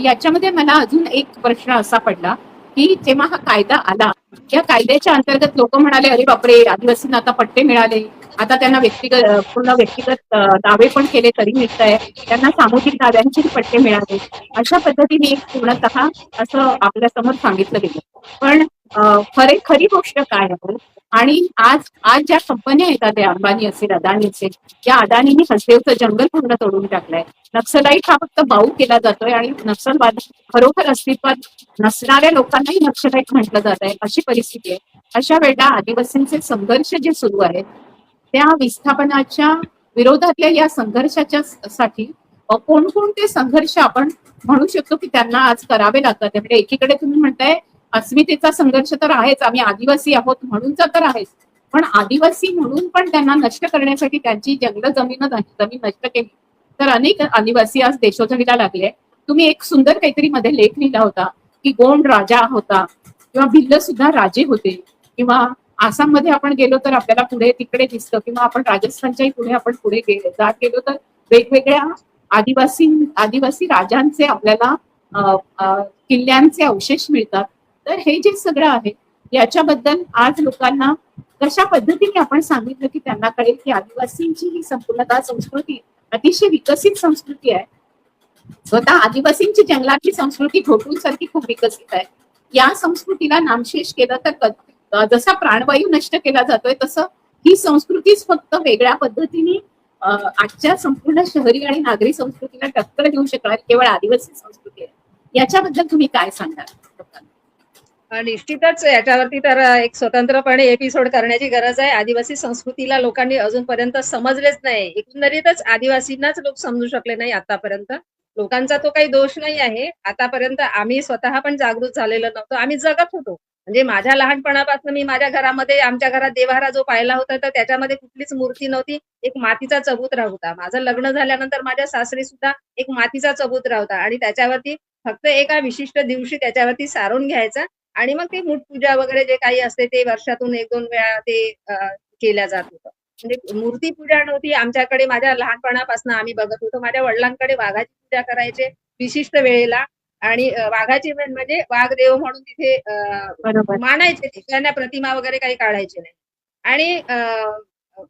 याच्यामध्ये मला अजून एक प्रश्न असा पडला की जेव्हा हा कायदा आला, या कायद्याच्या अंतर्गत लोक म्हणाले, अरे बापरे, आदिवासींना आता पट्टे मिळाले, आता त्यांना पूर्ण व्यक्तिगत दावे पण केले तरी मिळत आहे, त्यांना सामूहिक दाव्यांचे पट्टे मिळाले, अशा पद्धतीने पूर्णतः असं आपल्या समोर सांगितलं गेलं. पण खरी गोष्ट काय आहे, आणि आज आज ज्या कंपन्या येतात, त्या अंबानी असेल, अदानी असेल, या अदानीने हसदेवचं जंगल पूर्ण तोडून टाकलंय. नक्षलाईट हा फक्त बाऊ केला जातोय आणि नक्षलवाद खरोखर अस्तित्वात नसणाऱ्या लोकांनाही नक्षलाईट म्हटलं जात आहे, अशी परिस्थिती आहे. अशा वेळेला आदिवासींचे संघर्ष जे सुरू आहेत, त्या विस्थापनाच्या विरोधातल्या या संघर्षाच्या साठी कोणकोणते संघर्ष आपण म्हणू शकतो की त्यांना आज करावे लागतात? म्हणजे एकीकडे तुम्ही म्हणताय अस्मितेचा संघर्ष तर आहेच, आम्ही आदिवासी आहोत म्हणूनचा तर आहेच, पण आदिवासी म्हणून पण त्यांना नष्ट करण्यासाठी त्यांची जमीन नष्ट केली तर अनेक आदिवासी आज देशोधडीला लागले. तुम्ही एक सुंदर काहीतरी मध्ये लेख लिहिला होता की गोंड राजा होता किंवा भिल्ल सुद्धा राजे होते, किंवा आसाममध्ये आपण गेलो तर आपल्याला पुढे तिकडे दिसतं, किंवा आपण राजस्थानच्याही पुढे आपण पुढे जात गेलो तर वेगवेगळ्या आदिवासी राजांचे आपल्याला किल्ल्यांचे अवशेष मिळतात. तर हे जे सगळं आहे याच्याबद्दल आज लोकांना कशा पद्धतीने आपण सांगितलं की त्यांना कळेल की आदिवासींची ही संपूर्णतः संस्कृती अतिशय विकसित संस्कृती आहे. स्वतः आदिवासींची जंगलातली संस्कृती सारखी खूप विकसित आहे. या संस्कृतीला नामशेष केलं तर जसा प्राणवायू नष्ट केला जातोय तसं ही संस्कृतीच फक्त वेगळ्या पद्धतीने आजच्या संपूर्ण शहरी आणि नागरी संस्कृतीला टक्कर देऊ शकणार केवळ आदिवासी संस्कृती आहे. याच्याबद्दल तुम्ही काय सांगणार? निश्चितच याच्यावरती तर एक स्वतंत्रपणे एपिसोड करण्याची गरज आहे. आदिवासी संस्कृतीला लोकांनी अजूनपर्यंत समजलेच नाही. एकंदरीतच आदिवासींनाच लोक समजू शकले नाही आतापर्यंत. लोकांचा तो काही दोष नाही आहे. आतापर्यंत आम्ही स्वतः पण जागृत झालेलो नव्हतो. आम्ही जगत होतो. म्हणजे माझ्या लहानपणापासून मी माझ्या घरामध्ये, आमच्या घरात देव्हारा जो पाहिला होता तर त्याच्यामध्ये कुठलीच मूर्ती नव्हती. एक मातीचा चबुतरा होता. माझं लग्न झाल्यानंतर माझ्या सासरी सुद्धा एक मातीचा चबुतरा होता आणि त्याच्यावरती फक्त एका विशिष्ट दिवशी त्याच्यावरती सारून घ्यायचा आणि मग ते मूठ पूजा वगैरे जे काही असते ते वर्षातून 1-2 वेळा ते केल्या जात होतं. म्हणजे मूर्ती पूजा नव्हती आमच्याकडे. माझ्या लहानपणापासून आम्ही बघत होतो. माझ्या वडिलांकडे वाघाची पूजा करायचे विशिष्ट वेळेला आणि वाघाची म्हणजे वाघदेव म्हणून तिथे मानायचे. त्यांना प्रतिमा वगैरे काही काढायचे नाही. आणि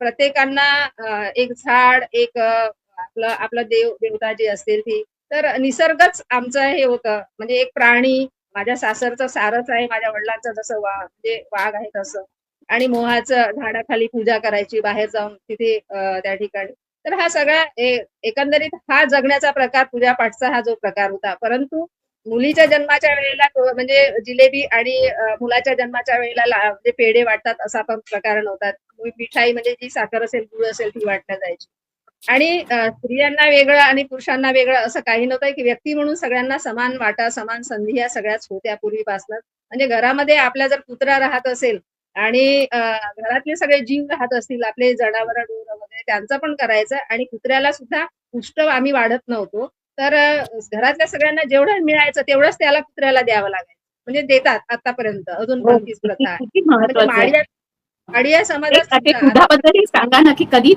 प्रत्येकांना एक झाड, एक आपलं देवता जी असतील ती, तर निसर्गच आमचं हे होतं. म्हणजे एक प्राणी, माझ्या सासरचं सारच आहे, माझ्या वडिलांचं जसं म्हणजे वाघ आहे तसं, आणि मोहाचं झाडाखाली पूजा करायची बाहेर जाऊन तिथे त्या ठिकाणी. तर हा सगळा एकंदरीत हा जगण्याचा प्रकार, पूजापाठचा हा जो प्रकार होता. परंतु मुलीच्या जन्माच्या वेळेला म्हणजे जिलेबी आणि मुलाच्या जन्माच्या वेळेला म्हणजे पेढे वाटतात असा पण प्रकार नव्हता. मिठाई म्हणजे जी साखर असेल, गुळ असेल ती वाटल्या जायची. आणि स्त्रियांना वेगळं आणि पुरुषांना वेगळं असं काही नव्हतं की व्यक्ती म्हणून सगळ्यांना समान वाटा, समान संधी या सगळ्याच होत्या पूर्वीपासून. म्हणजे घरामध्ये आपला जर कुत्रा राहत असेल आणि घरातले सगळे जीव राहत असतील, आपले जनावर ढोर वगैरे, त्यांचं पण करायचं. आणि कुत्र्याला सुद्धा उष्ट आम्ही वाढत नव्हतो. तर घरातल्या सगळ्यांना जेवढं मिळायचं तेवढंच त्याला कुत्र्याला द्यावं लागायचं. म्हणजे देतात आतापर्यंत अजून पण तीच प्रथा आहे. किती म्हणजे महत्वाचं आहे. माडिया समाजात ते सुद्धा आता दुधाबद्दलही सांगा ना, की कधी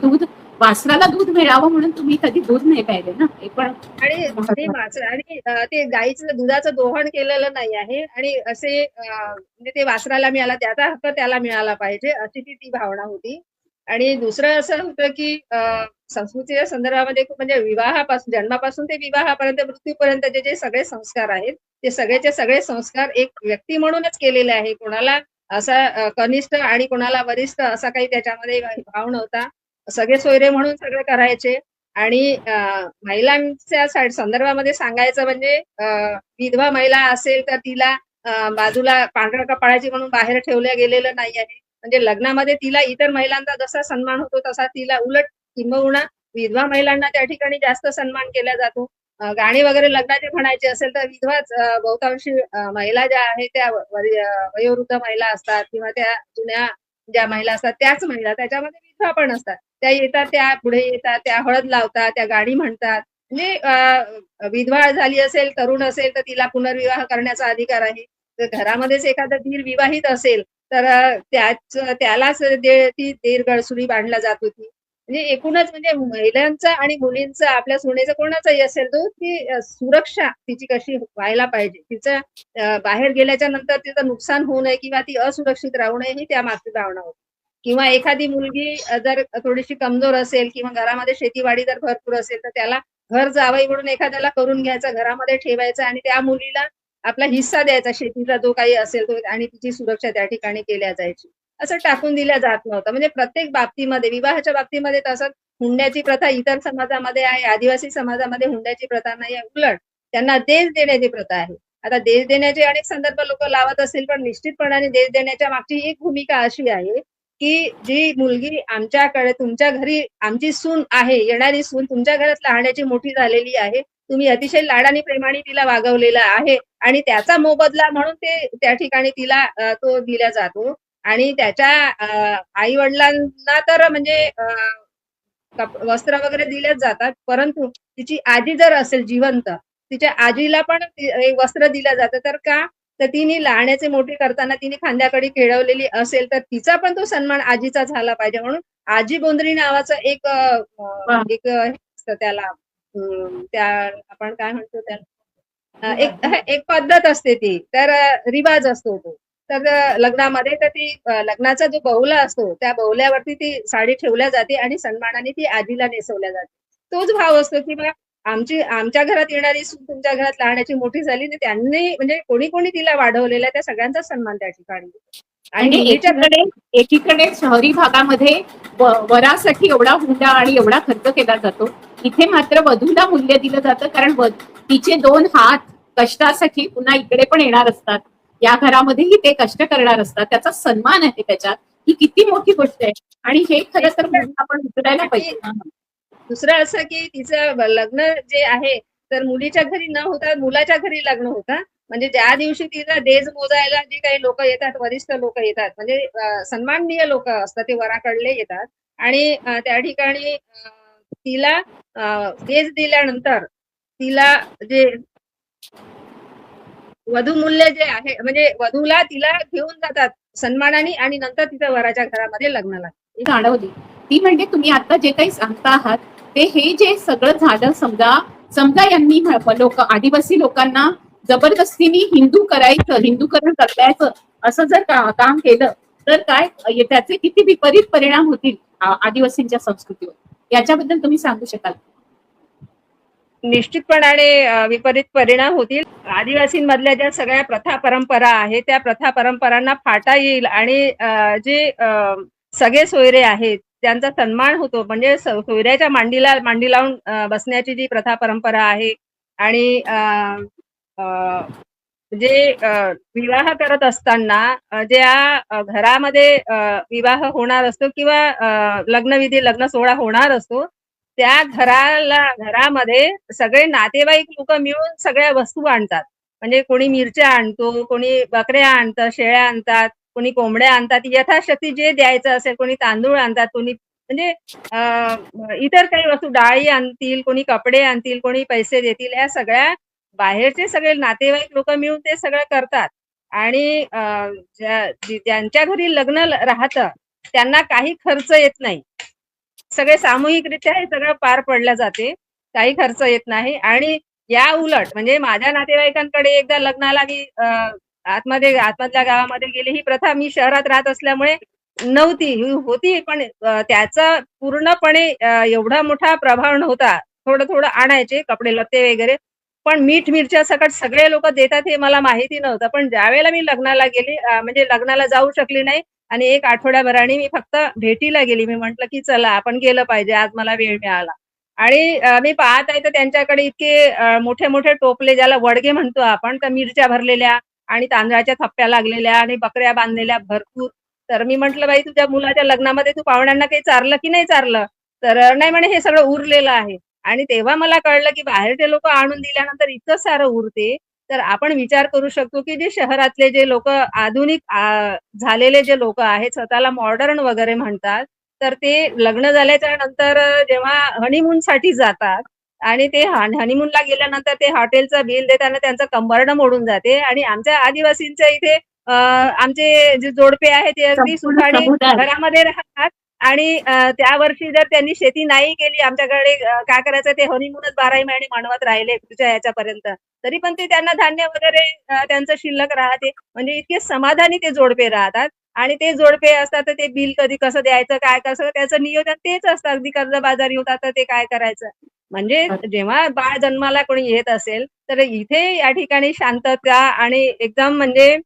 वासराला दूध मिळावं म्हणून तुम्ही कधी दूध नाही प्यायले ना, हे पण आणि ते वासर आणि ते गाईचं दुधाचं दोहण केलेलं नाही आहे. आणि असे म्हणजे ते वासराला मिळाला, त्याचा हक्क त्याला मिळाला पाहिजे, अशी ती भावना होती. आणि दुसरं असं होतं की संस्कृतीच्या संदर्भामध्ये म्हणजे विवाहापासून, जन्मापासून ते विवाहापर्यंत, मृत्यूपर्यंतचे जे सगळे संस्कार आहेत ते सगळेचे सगळे संस्कार एक व्यक्ती म्हणूनच केलेले आहे. कोणाला असा कनिष्ठ आणि कोणाला वरिष्ठ असा काही त्याच्यामध्ये भाव नव्हता. सगळे सोयरे म्हणून सगळं करायचे. आणि महिलांच्या संदर्भामध्ये सांगायचं म्हणजे विधवा महिला असेल तर तिला बाजूला पांढऱ्या कपाळाची म्हणून बाहेर ठेवल्या गेलेलं नाही आहे. म्हणजे लग्नामध्ये तिला इतर महिलांचा जसा सन्मान होतो तसा तिला उलट किंबहुना विधवा महिलांना त्या ठिकाणी जास्त सन्मान केला जातो. गाणी वगैरे लग्नाचे म्हणायचे असेल तर विधवाच बहुतांशी महिला ज्या आहेत त्या वयोवृद्ध महिला असतात किंवा त्या जुन्या ज्या महिला असतात त्याच महिला त्याच्यामध्ये विधवा पण असतात. त्या येतात, त्या पुढे येतात, त्या हळद लावतात, त्या गाणी म्हणतात. म्हणजे विधवा झाली असेल, तरुण असेल तर तिला पुनर्विवाह करण्याचा अधिकार आहे. तर घरामध्येच एखादा दीर विवाहित असेल तर त्यालाच ती गळसुरी बांधला जात होती. म्हणजे एकूणच म्हणजे महिलांचा आणि मुलींचा आपल्या सुनेचा कोणाचाही असेल तो ती सुरक्षा तिची कशी व्हायला पाहिजे. तिचं बाहेर गेल्याच्या नंतर तिचं नुकसान होऊ नये किंवा ती असुरक्षित राहू नये ही त्या मागची भावना होती. किंवा एखादी मुलगी जर थोडीशी कमजोर असेल किंवा घरामध्ये शेतीवाडी जर भरपूर असेल तर त्याला घर जावई म्हणून एखाद्याला करून घ्यायचा, घरामध्ये ठेवायचा आणि त्या मुलीला आपला हिस्सा द्यायचा शेतीचा जो काही असेल तो आणि तिची सुरक्षा त्या ठिकाणी केल्या जायची. असं टाकून दिल्या जात नव्हतं. म्हणजे प्रत्येक बाबतीमध्ये विवाहाच्या बाबतीमध्ये तसंच हुंड्याची प्रथा इतर समाजामध्ये आहे, आदिवासी समाजामध्ये हुंड्याची प्रथा नाही आहे. उलट त्यांना देश देण्याची प्रथा आहे. आता देश देण्याचे अनेक संदर्भ लोक लावत असतील पण निश्चितपणाने देश देण्याच्या मागची एक भूमिका अशी आहे की जी मुलगी आमच्याकडे तुमच्या घरी आमची सून आहे, येणारी सून तुमच्या घरात लहानाची मोठी झालेली आहे. तुम्ही अतिशय लाडाने प्रेमाने तिला वागवलेलं आहे आणि त्याचा मोबदला म्हणून ते त्या ठिकाणी तिला तो दिला जातो. आणि त्याच्या आई वडिलांना तर म्हणजे वस्त्र वगैरे दिलेच जातात, परंतु तिची आजी जर असेल जिवंत तिच्या आजीला पण वस्त्र दिलं जातं. तर का तर तिने लहानाचे मोठे करताना तिने खांद्याकडे खेळवलेली असेल तर तिचा पण तो सन्मान आजीचा झाला पाहिजे. म्हणून आजी गोंधळी नावाचं एक एक त्याला त्या आपण काय म्हणतो त्याला एक पद्धत असते ती. तर रिवाज असतो तो. तर लग्नामध्ये तर ती लग्नाचा जो बहुला असतो त्या बहुल्यावरती ती साडी ठेवल्या जाते आणि सन्मानाने ती आजीला नेसवल्या जाते. तोच भाव असतो की बा आमच्या घरात येणारी सून तुमच्या घरात लहानाची मोठी झाली त्यांनी म्हणजे कोणी कोणी तिला वाढवलेलं आहे त्या सगळ्यांचा सन्मान त्या ठिकाणी. आणि म्हणजे मुलीच्या एकीकडे शहरी भागामध्ये वरासाठी एवढा हुंडा आणि एवढा खर्च केला जातो, इथे मात्र वधूला मूल्य दिलं जातं कारण तिचे 2 हात कष्टासाठी पुन्हा इकडे पण येणार असतात, या घरामध्येही ते कष्ट करणार असतात, त्याचा सन्मान आहे त्याच्यात. ही किती मोठी गोष्ट आहे आणि हे खरं तर आपण विसरायला पाहिजे. दुसरं असं की तिचं लग्न जे आहे तर मुलीच्या घरी न होता मुलाच्या घरी लग्न होतं. म्हणजे ज्या दिवशी तिला देज मोजायला जे काही लोक येतात, वरिष्ठ लोक येतात, म्हणजे सन्माननीय लोक असतात ते वराकडले येतात आणि त्या ठिकाणी तिला देज दिल्यानंतर तिला जे वधू मूल्य जे आहे म्हणजे वधूला तिला घेऊन जातात सन्मानाने आणि नंतर तिच्या वराच्या घरामध्ये लग्नाला जाणवली ती म्हणजे तुम्ही आता जे काही सांगता आहात ते हे जे सगळं झालं समजा यांनी लोक आदिवासी लोकांना जबरदस्तीने हिंदू करायचं, हिंदूकरण करायचं असं जर काम केलं तर काय त्याचे किती विपरीत परिणाम होतील आदिवासींच्या संस्कृतीवर, याच्याबद्दल तुम्ही सांगू शकाल? निश्चितपणाने विपरीत परिणाम होतील. आदिवासींमधल्या ज्या सगळ्या प्रथा परंपरा आहेत त्या प्रथा परंपरांना फाटा येईल आणि जे सगळे सोयरे आहेत त्यांचा सन्मान होतो. म्हणजे सोयऱ्याच्या मांडी लावून बसण्याची जी प्रथा परंपरा आहे आणि जे विवाह करत असताना ज्या घरामध्ये विवाह होणार असतो किंवा लग्न सोहळा होणार असतो त्या घरामध्ये सगळे नातेवाईक लोक मिळून सगळ्या वस्तू आणतात. म्हणजे कोणी मिरच्या आणतो, कोणी बकऱ्या आणतात, शेळ्या आणतात, कोणी कोंबड्या आणतात, यथाशक्ती जे द्यायचं असेल, कोणी तांदूळ आणतात, कोणी म्हणजे इतर काही वस्तू डाळी आणतील, कोणी कपडे आणतील, कोणी पैसे देतील. या सगळ्या बाहेरचे सगळे नातेवाईक लोक मिळून ते सगळं करतात. आणि ज्यांच्या घरी लग्न राहतं त्यांना काही खर्च येत नाही. सगळे सामूहिकरित्या हे सगळं पार पडलं जाते, काही खर्च येत नाही. आणि या उलट म्हणजे माझ्या नातेवाईकांकडे एकदा लग्नाला मी आतमधल्या गावामध्ये गेले. ही प्रथा मी शहरात राहत असल्यामुळे नव्हती, होती पण त्याचा पूर्णपणे एवढा मोठा प्रभाव नव्हता. थोडं थोडं आणायचे कपडे लत्ते वगैरे, पण मीठ मिरच्या सकट सगळे लोक देतात हे मला माहिती नव्हतं. पण ज्यावेळेला मी लग्नाला गेली म्हणजे लग्नाला जाऊ शकली नाही आणि एक आठवड्याभराने मी फक्त भेटीला गेली. मी म्हटलं की चला आपण गेलं पाहिजे, आज मला वेळ मिळाला. आणि मी पाहत आहे तर त्यांच्याकडे इतके मोठे मोठे टोपले, ज्याला वडगे म्हणतो आपण, तर मिरच्या भरलेल्या आणि तांदळाच्या थप्प्या लागलेल्या आणि बकऱ्या बांधलेल्या भरपूर. तर मी म्हटलं, बाई तुझ्या मुलाच्या लग्नामध्ये तू पाहुण्यांना काही चारलं की नाही चारलं? तर नाही म्हणे, हे सगळं उरलेलं आहे. आणि तेव्हा मला कळलं की बाहेरचे लोक आणून दिल्यानंतर इतकं सारं उरते. तर आपण विचार करू शकतो की जे शहरातले जे लोक आधुनिक झालेले जे लोक आहेत, स्वतःला मॉडर्न वगैरे म्हणतात, तर ते लग्न झाल्याच्या नंतर जेव्हा हनीमूनसाठी जातात आणि ते हनीमूनला गेल्यानंतर ते हॉटेलचं बिल देताना त्यांचं कंबरडं मोडून जाते. आणि आमच्या आदिवासींच्या इथे आमचे जे जोडपे आहेत ते अगदी संपूर्ण सुखाने समुदाय. घरामध्ये राहतात. आणि त्या वर्षी जर त्यांनी शेती नाही केली आमच्याकडे, काय करायचं, ते हनीमूनच 12ही महिने मानवत राहिले पुढच्या याच्यापर्यंत, तरी पण ते त्यांना धान्य वगैरे त्यांचं शिल्लक राहते. म्हणजे इतके समाधानी ते जोडपे राहतात. आणि ते जोडपे असतात तर ते बिल कधी कसं द्यायचं, काय कसं, त्याचं नियोजन तेच असतं. अगदी कर्जबाजारी होतात तर ते काय करायचं. म्हणजे जेव्हा बाळ जन्माला कोणी येत असेल तर इथे या ठिकाणी शांतता आणि एकदम म्हणजे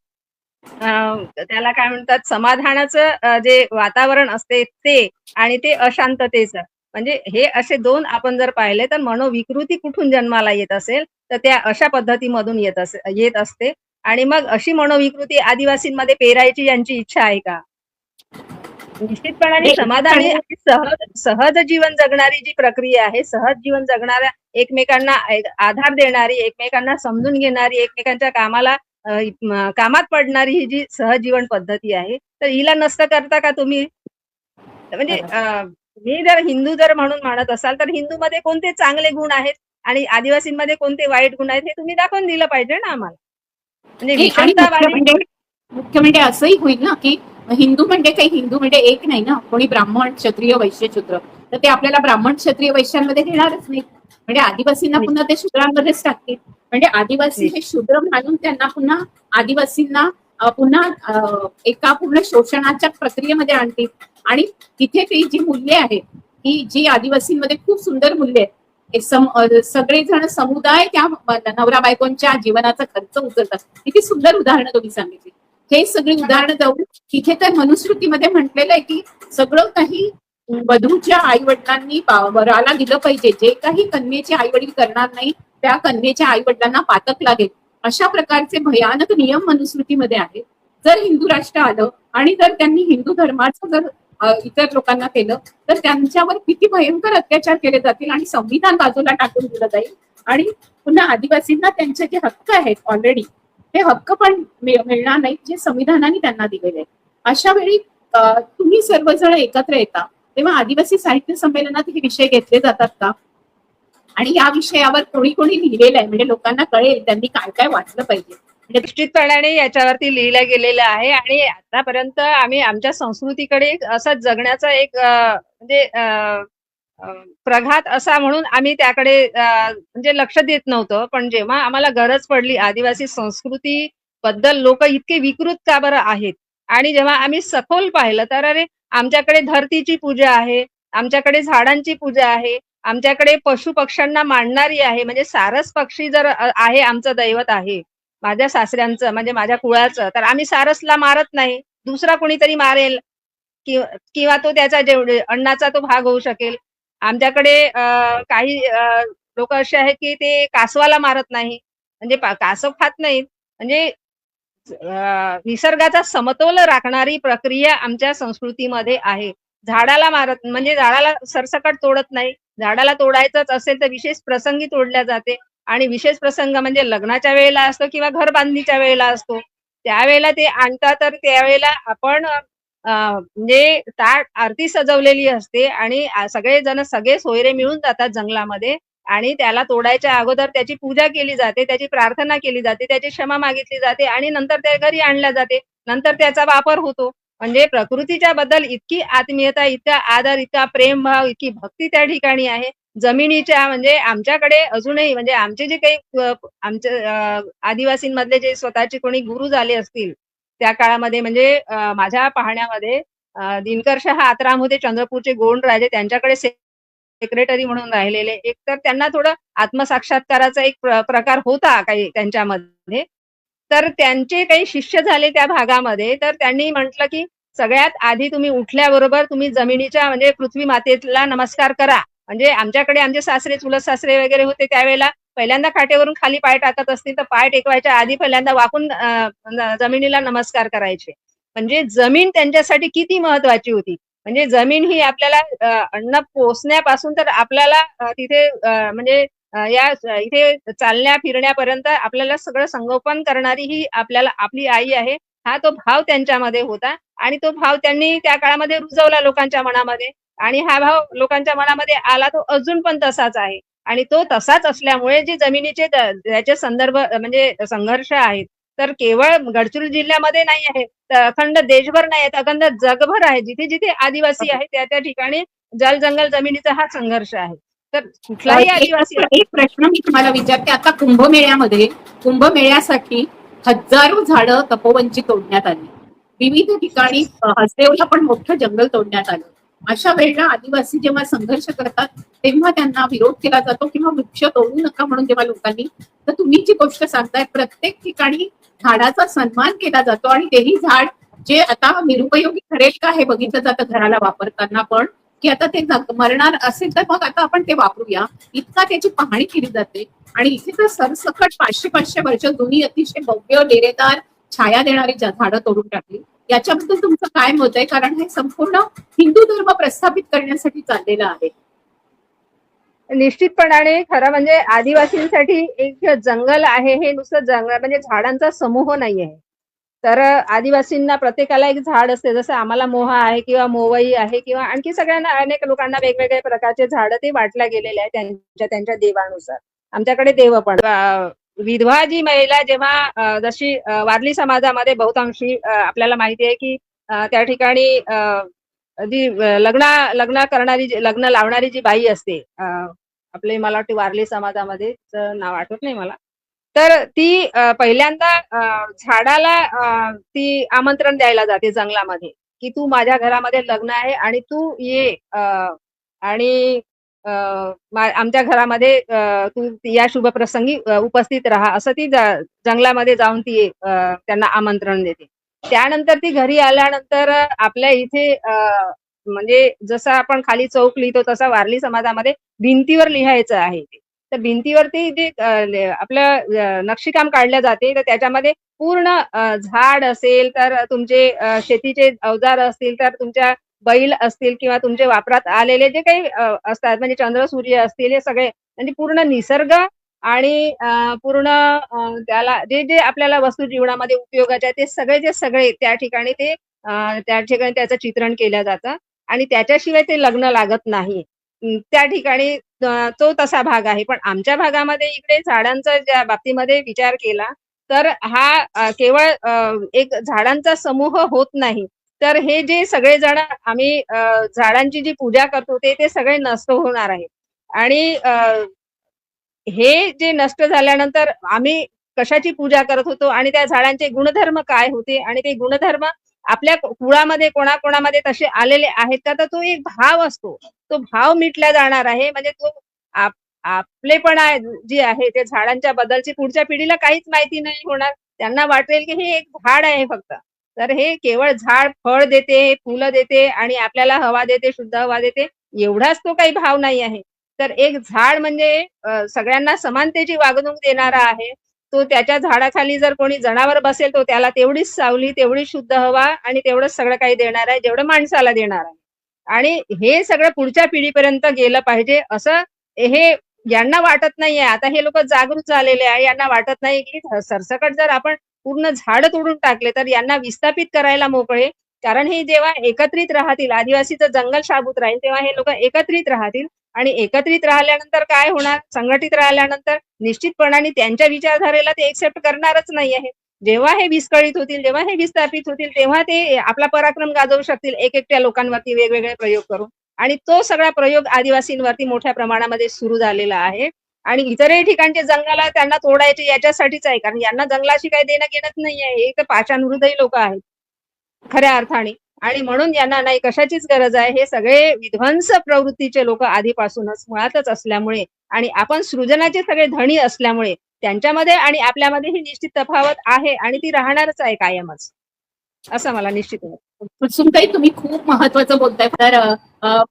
त्याला काय म्हणतात, समाधानाचं जे वातावरण असते ते, आणि ते अशांततेचं. म्हणजे हे असे दोन आपण जर पाहिले तर मनोविकृती कुठून जन्माला येत असेल तर त्या अशा पद्धतीमधून येत असते. आणि मग अशी मनोविकृती आदिवासींमध्ये पेरायची यांची इच्छा आहे का? निश्चितपणाने म्हणजे समाधानी एकीकडे आणि सहज सहज जीवन जगणारी जी प्रक्रिया आहे, सहज जीवन जगणाऱ्या, एकमेकांना आधार देणारी, एकमेकांना समजून घेणारी, एकमेकांच्या कामाला कामात पडणारी ही जी सहज जीवन पद्धती आहे, तर हिला नष्ट करता का तुम्ही? म्हणजे मी जर हिंदू जर म्हणून म्हणत असाल तर हिंदूमध्ये कोणते चांगले गुण आहेत आणि आदिवासींमध्ये कोणते वाईट गुण आहेत हे तुम्ही दाखवून दिलं पाहिजे ना आम्हाला. म्हणजे नाही, आणि विषमतावादी. मुख्य म्हणजे असंही होईल ना की हिंदू म्हणजे काही, हिंदू म्हणजे एक नाही ना, कोणी ब्राह्मण क्षत्रिय वैश्य शूद्र, तर ते आपल्याला ब्राह्मण क्षत्रिय वैश्यांमध्ये घेणारच नाही. म्हणजे आदिवासींना पुन्हा ते शूद्रांमध्येच टाकतील. म्हणजे आदिवासी हे शूद्र म्हणून त्यांना पुन्हा आदिवासींना पुन्हा एका पूर्ण शोषणाच्या प्रक्रियेमध्ये आणतील. आणि तिथे ती जी मूल्ये आहेत की जी आदिवासींमध्ये खूप सुंदर मूल्य आहेत, सगळेजण समुदाय त्या नवरा बायकोंच्या जीवनाचा खर्च उचलतात. किती सुंदर उदाहरणं तुम्ही सांगितली. हे सगळी उदाहरणं जाऊन तिथे तर मनुस्मृतीमध्ये म्हटलेलं आहे की सगळं काही वधूच्या आई वडिलांनी वराला दिलं पाहिजे. जे काही कन्येचे आई वडील करणार नाही त्या कन्येच्या आई वडिलांना पातक लागेल. अशा प्रकारचे भयानक नियम मनुस्मृतीमध्ये आहेत. जर हिंदू राष्ट्र आलं आणि जर त्यांनी हिंदू धर्माचं जर इतर लोकांना केलं तर त्यांच्यावर किती भयंकर अत्याचार केले जातील आणि संविधान बाजूला टाकून दिलं जाईल. आणि पुन्हा आदिवासींना त्यांचे जे हक्क आहेत ऑलरेडी, हे हक्क पण मिळणार नाहीत जे संविधानाने त्यांना दिलेले आहेत. अशा वेळी तुम्ही सर्वजण एकत्र येता तेव्हा आदिवासी साहित्य संमेलनात हे विषय घेतले जातात का? आणि या विषयावर कोणी कोणी लिहिलेलं आहे म्हणजे लोकांना कळेल त्यांनी काय काय वाचलं पाहिजे. म्हणजे निश्चितपणाने याच्यावरती लिहिलं गेलेलं आहे. आणि आतापर्यंत आम्ही आमच्या संस्कृतीकडे असं जगण्याचा एक म्हणजे प्रघात असा म्हणून आम्ही त्याकडे म्हणजे लक्ष देत नव्हतं. पण जेव्हा आम्हाला गरज पडली, आदिवासी संस्कृती बद्दल लोक इतके विकृत का बरं आहेत, आणि जेव्हा आम्ही सखोल पाहिलं तर अरे, आमच्याकडे धरतीची पूजा आहे, आमच्याकडे झाडांची पूजा आहे, आमच्याकडे पशु पक्ष्यांना मानणारी आहे. म्हणजे सारस पक्षी जर आहे आमचं दैवत आहे, माझ्या सासऱ्यांचं म्हणजे माझ्या कुळाचं, तर आम्ही सारसला मारत नाही, दुसरा कोणीतरी मारेल किंवा तो त्याचा अन्नाचा तो भाग होऊ शकेल. आमच्याकडे काही लोक असे आहेत की ते कासवाला मारत नाही, म्हणजे कासव खात नाहीत. म्हणजे निसर्गाचा समतोल राखणारी प्रक्रिया आमच्या संस्कृतीमध्ये आहे. झाडाला मारत म्हणजे झाडाला सरसकट तोडत नाही. झाडाला तोडायचंच असेल तर विशेष प्रसंगी तोडल्या जाते. आणि विशेष प्रसंग म्हणजे लग्नाच्या वेळेला असतो किंवा घर बांधणीच्या वेळेला असतो. त्यावेळेला ते आणतात तर त्यावेळेला आपण म्हणजे ताट आरती सजवलेली असते आणि सगळेजण सगळे सोयरे मिळून जातात जंगलामध्ये. आणि त्याला तोडायच्या अगोदर त्याची पूजा केली जाते, त्याची प्रार्थना केली जाते, त्याची क्षमा मागितली जाते आणि नंतर त्या घरी आणल्या जाते. नंतर त्याचा वापर होतो. म्हणजे प्रकृतीच्या बद्दल इतकी आत्मीयता, इतका आदर, इतका प्रेमभाव, इतकी भक्ती त्या ठिकाणी आहे. जमिनीच्या म्हणजे आमच्याकडे अजूनही म्हणजे आमचे जे काही आमच्या आदिवासींमधले जे स्वतःचे कोणी गुरु झाले असतील त्या काळामध्ये, म्हणजे माझ्या पाहण्यामध्ये दिनकर शहा आत्राम होते, चंद्रपूरचे गोंड राजे, त्यांच्याकडे सेक्रेटरी म्हणून राहिलेले. एक तर त्यांना थोडं आत्मसाक्षात्काराचा एक प्रकार होता काही त्यांच्यामध्ये. तर त्यांचे काही शिष्य झाले त्या भागामध्ये, तर त्यांनी म्हटलं, की सगळ्यात आधी तुम्ही उठल्याबरोबर तुम्ही जमिनीच्या म्हणजे पृथ्वी मातेला नमस्कार करा. म्हणजे आमच्याकडे आमचे सासरे, चुलत सासरे वगैरे होते त्यावेळेला पहिल्यांदा खाटेवरून खाली पाय टाकत असतील, तर पाय टेकवायच्या आधी पहिल्यांदा वाकून जमिनीला नमस्कार करायचे. म्हणजे जमीन त्यांच्यासाठी किती महत्वाची होती. म्हणजे जमीन ही आपल्याला अन्न पोसण्यापासून तर आपल्याला तिथे म्हणजे इथे चालण्या फिरण्यापर्यंत आपल्याला सगळं संगोपन करणारी ही आपल्याला आपली आई आहे. हा तो भाव त्यांच्यामध्ये होता आणि तो भाव त्यांनी त्या काळामध्ये रुजवला लोकांच्या मनामध्ये आणि हा भाव लोकांच्या मनामध्ये आला तो अजून पण तसाच आहे. आणि तो तसाच असल्यामुळे जे जमिनीचे त्याचे संदर्भ म्हणजे संघर्ष आहेत, तर केवळ गडचिरोली जिल्ह्यामध्ये नाही आहे, तर अखंड देशभर नाही आहेत, अखंड जगभर आहे. जिथे-जिथे आदिवासी आहेत त्या-त्या ठिकाणी जल-जंगल जमिनीचा हा संघर्ष आहे. तर कुठलाही आदिवासी एक प्रश्न मी तुम्हाला विचारते. आता कुंभमेळ्यासाठी हजारो झाडं तपोवनची तोडण्यात आली. विविध ठिकाणी हसदेवला पण मोठं जंगल तोडण्यात आलं. अशा वेळेला आदिवासी जेव्हा संघर्ष करतात तेव्हा त्यांना विरोध केला जातो किंवा वृक्ष तोडू नका म्हणून जेव्हा लोकांनी, तर तुम्ही जी गोष्ट सांगताय प्रत्येक ठिकाणी झाडाचा सन्मान केला जातो आणि तेही झाड जे आता निरुपयोगी ठरेल का हे बघितलं जातं घराला वापरताना पण, की आता ते मरणार असेल तर मग आता आपण ते वापरूया, इतका त्याची पाहणी केली जाते. आणि इथे तर सरसकट 500-500 वर्ष जुनी अतिशय भव्य डेरेदार छाया देणारी झाडं तोडून टाकली. याच्याबद्दल तुमचं काय मत आहे? कारण हे संपूर्ण हिंदू धर्म प्रस्थापित करण्यासाठी चाललेलं आहे. निश्चितपणाने खरं म्हणजे आदिवासींसाठी एक जंगल आहे हे नुसतं जंगल म्हणजे झाडांचा समूह नाही आहे. तर आदिवासींना प्रत्येकाला एक झाड असते. जसं आम्हाला मोहा आहे किंवा मोवई आहे किंवा आणखी सगळ्यांना अनेक लोकांना वेगवेगळ्या प्रकारचे झाडं ते वाटल्या गेलेले आहेत त्यांच्या त्यांच्या देवानुसार. आमच्याकडे देव पण विधवा जी महिला जेव्हा जशी वारली समाजामध्ये बहुतांशी आपल्याला माहिती आहे की त्या ठिकाणी जी लग्न करणारी लग्न लावणारी जी बाई असते आपले मला वाटते वारली समाजामध्ये नाव आठवत नाही मला. तर ती पहिल्यांदा झाडाला ती आमंत्रण द्यायला जाते जंगलामध्ये, की तू माझ्या घरामध्ये लग्न आहे आणि तू ये आणि आमच्या घरामध्ये तू या शुभप्रसंगी उपस्थित राहा असं ती जंगलामध्ये जाऊन ती त्यांना आमंत्रण देते. त्यानंतर ती घरी आल्यानंतर आपल्या इथे म्हणजे जसं आपण खाली चौक लिहितो तसा वारली समाजामध्ये भिंतीवर लिहायचं आहे ते. तर भिंतीवरती जे आपलं नक्षीकाम काढलं जाते तर त्याच्यामध्ये पूर्ण झाड असेल तर तुमचे शेतीचे अवजार असतील तर तुमच्या बैल असतील किंवा तुमचे वापरात आलेले जे काही असतात म्हणजे चंद्र सूर्य असतील हे सगळे म्हणजे पूर्ण निसर्ग आणि पूर्ण त्याला जे जे आपल्याला वस्तू जीवनामध्ये उपयोगाचे आहेत ते सगळे त्या ठिकाणी ते त्या ठिकाणी त्याचं चित्रण केलं जातं आणि त्याच्याशिवाय ते लग्न लागत नाही. त्या ठिकाणी तो तसा भाग आहे. पण आमच्या भागामध्ये इकडे झाडांचा ज्या बाबतीमध्ये विचार केला, तर हा केवळ एक झाडांचा समूह होत नाही. तर हे जे सगळेजण आम्ही झाडांची जी पूजा करतो ते सगळे नष्ट होणार आहे. आणि हे जे नष्ट झाल्यानंतर आम्ही कशाची पूजा करत होतो आणि त्या झाडांचे गुणधर्म काय होते आणि ते गुणधर्म आपल्या कुळामध्ये कोणाकोणामध्ये तसे आलेले आहेत का? तर तो एक भाव असतो. तो भाव मिटला जाणार आहे. म्हणजे तो आपलेपणा जी आहे ते झाडांच्या बद्दलची पुढच्या पिढीला काहीच माहिती नाही होणार. त्यांना वाटेल की हे एक झाड आहे फक्त. तर हे केवळ झाड फळ देते, फुलं देते आणि आपल्याला हवा देते, शुद्ध हवा देते एवढाच तो काही भाव नाही आहे. तर एक झाड म्हणजे सगळ्यांना समानतेची वागणूक देणारा आहे. तो त्याच्या झाडाखाली जर कोणी जनावर बसेल तो त्याला तेवढीच सावली, तेवढीच शुद्ध हवा आणि तेवढंच सगळं काही देणार आहे, जेवढं माणसाला देणार आहे. आणि हे सगळं पुढच्या पिढीपर्यंत गेलं पाहिजे असं हे यांना वाटत नाहीये. आता हे लोकं जागृत झालेले आहे. यांना वाटत नाही की सरसकट जर आपण पूर्ण झाडं तोडून टाकले तर यांना विस्थापित करायला मोकळे. कारण हे जेव्हा एकत्रित राहतील, आदिवासीचं जंगल शाबूत राहील, तेव्हा हे लोकं एकत्रित राहतील आणि एकत्रित राहिल्यानंतर काय होणार? संघटित राहिल्यानंतर निश्चितपणाने त्यांच्या विचारधारेला ते एक्सेप्ट करणारच नाही आहे. जेव्हा हे विस्कळीत होतील, जेव्हा हे विस्थापित होतील, तेव्हा ते आपला पराक्रम गाजवू शकतील एक-एकट्या लोकांवरती वेगवेगळे प्रयोग करून. आणि तो सगळा प्रयोग आदिवासींवरती मोठ्या प्रमाणामध्ये सुरू झालेला आहे. आणि इतरही ठिकाणचे जंगल त्यांना तोडायचे याच्यासाठीच आहे. कारण यांना जंगलाशी काही देणं-घेणंच नाहीये. हे तर पाषाणहृदयी लोकं आहेत, खऱ्या अर्थाने. आणि म्हणून यांना नाही कशाचीच गरज आहे. हे सगळे विध्वंस प्रवृत्तीचे लोक आधीपासूनच मुळातच असल्यामुळे आणि आपण सृजनाचे सगळे धनी असल्यामुळे त्यांच्यामध्ये आणि आपल्यामध्ये ही निश्चित तफावत आहे आणि ती राहणारच आहे कायमच, असं मला निश्चित वाटतं. कुसुमताई, तुम्ही खूप महत्वाचं बोलताय. तर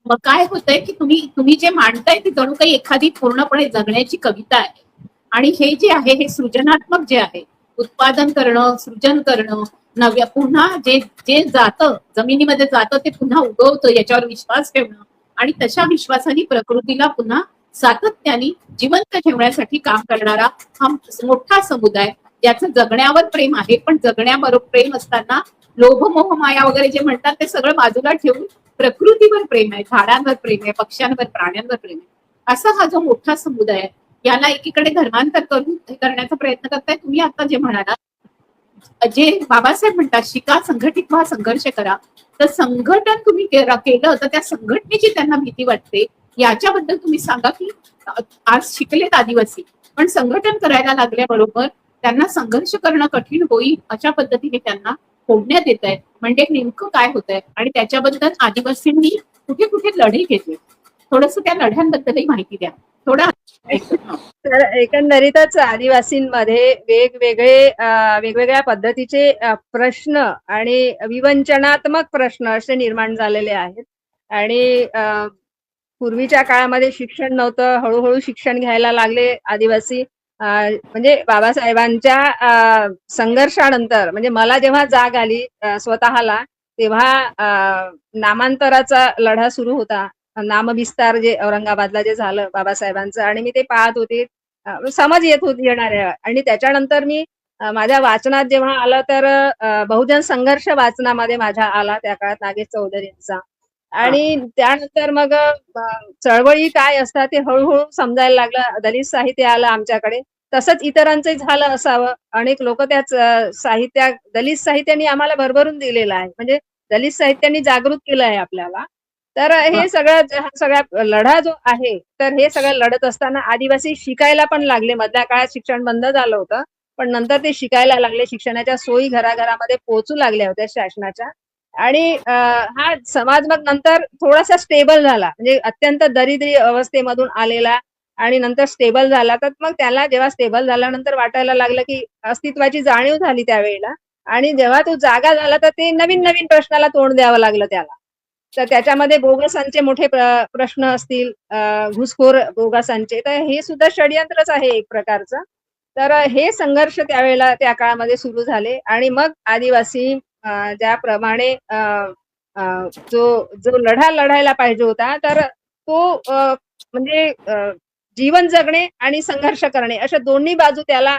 मग काय होतंय की तुम्ही तुम्ही जे मांडताय ती जणू काही एखादी पूर्णपणे जगण्याची कविता आहे. आणि हे जे आहे हे सृजनात्मक जे आहे, उत्पादन करणं, सृजन करणं, नव्या पुन्हा जे जे जातं जमिनीमध्ये जातं ते पुन्हा उगवतं याच्यावर विश्वास ठेवणं आणि तशा विश्वासाने प्रकृतीला पुन्हा सातत्याने जिवंत ठेवण्यासाठी काम करणारा हा मोठा समुदाय, ज्याचं जगण्यावर प्रेम आहे, पण जगण्याबरोबर प्रेम असताना लोभ मोह माया वगैरे जे म्हणतात ते सगळं बाजूला ठेवून प्रकृतीवर प्रेम आहे, झाडांवर प्रेम आहे, पक्ष्यांवर, प्राण्यांवर प्रेम आहे, असा हा जो मोठा समुदाय आहे. याला एकीकडे धर्मांतर करून करण्याचा प्रयत्न करताय तुम्ही. आता जे म्हणाला, जे बाबासाहेब म्हणतात शिका, संघटित व्हा, संघर्ष करा, तर संघटन तुम्ही केलं तर त्या संघटनेची त्यांना भीती वाटते. याच्याबद्दल तुम्ही सांगा की आज शिकलेत आदिवासी, पण संघटन करायला लागल्याबरोबर त्यांना संघर्ष करणं कठीण होईल अशा पद्धतीने त्यांना फोडण्यात येत आहे. म्हणजे नेमकं काय होत आहे आणि त्याच्याबद्दल आदिवासींनी कुठे कुठे लढे घेतले, थोडस त्या लढ्यांबद्दलही माहिती द्या थोडा. तर एकंदरीतच आदिवासींमध्ये वेगवेगळ्या पद्धतीचे प्रश्न आणि विवंचनात्मक प्रश्न असे निर्माण झालेले आहेत. आणि पूर्वीच्या काळामध्ये शिक्षण नव्हतं, हळूहळू शिक्षण घ्यायला लागले आदिवासी. म्हणजे बाबासाहेबांच्या संघर्षानंतर म्हणजे मला जेव्हा जाग आली स्वतःला, तेव्हा नामांतराचा लढा सुरू होता. नामविस्तार जे औरंगाबादला जे झालं बाबासाहेबांचं, आणि मी ते पाहत होते, समज येत होती येणाऱ्या. आणि त्याच्यानंतर मी माझ्या वाचनात जेव्हा आलं तर बहुजन संघर्ष वाचनामध्ये माझ्या आला त्या काळात नागेश चौधरींचा. आणि त्यानंतर मग चळवळी काय असतात ते हळूहळू समजायला लागलं. दलित साहित्य आलं आमच्याकडे, तसंच इतरांचंही झालं असावं. अनेक लोक त्याच दलित साहित्याने आम्हाला भरभरून दिलेलं आहे. म्हणजे दलित साहित्याने जागृत केलं आहे आपल्याला. तर हे सगळ्या लढा जो आहे, तर हे सगळं लढत असताना आदिवासी शिकायला पण लागले. मधल्या काळात शिक्षण बंद झालं होतं, पण नंतर ते शिकायला लागले. शिक्षणाच्या सोयी घराघरामध्ये पोहोचू लागल्या होत्या शासनाच्या. आणि हा समाज मग नंतर थोडासा स्टेबल झाला, म्हणजे अत्यंत दरिद्री अवस्थेमधून आलेला आणि नंतर स्टेबल झाला. तर मग त्याला जेव्हा स्टेबल झाल्यानंतर वाटायला लागलं की अस्तित्वाची जाणीव झाली त्यावेळेला. आणि जेव्हा तो जागा झाला तर ते नवीन नवीन प्रश्नाला तोंड द्यावं लागलं त्याला. तर त्याच्यामध्ये बोगसांचे मोठे प्रश्न असतील, घुसखोर बोगसांचे, तर हे सुद्धा षडयंत्रच आहे एक प्रकारचं. तर हे संघर्ष त्यावेळेला त्या काळामध्ये सुरू झाले. आणि मग आदिवासी ज्याप्रमाणे जो जो लढा लढायला पाहिजे होता, तर तो म्हणजे जीवन जगणे आणि संघर्ष करणे अशा दोन्ही बाजू त्याला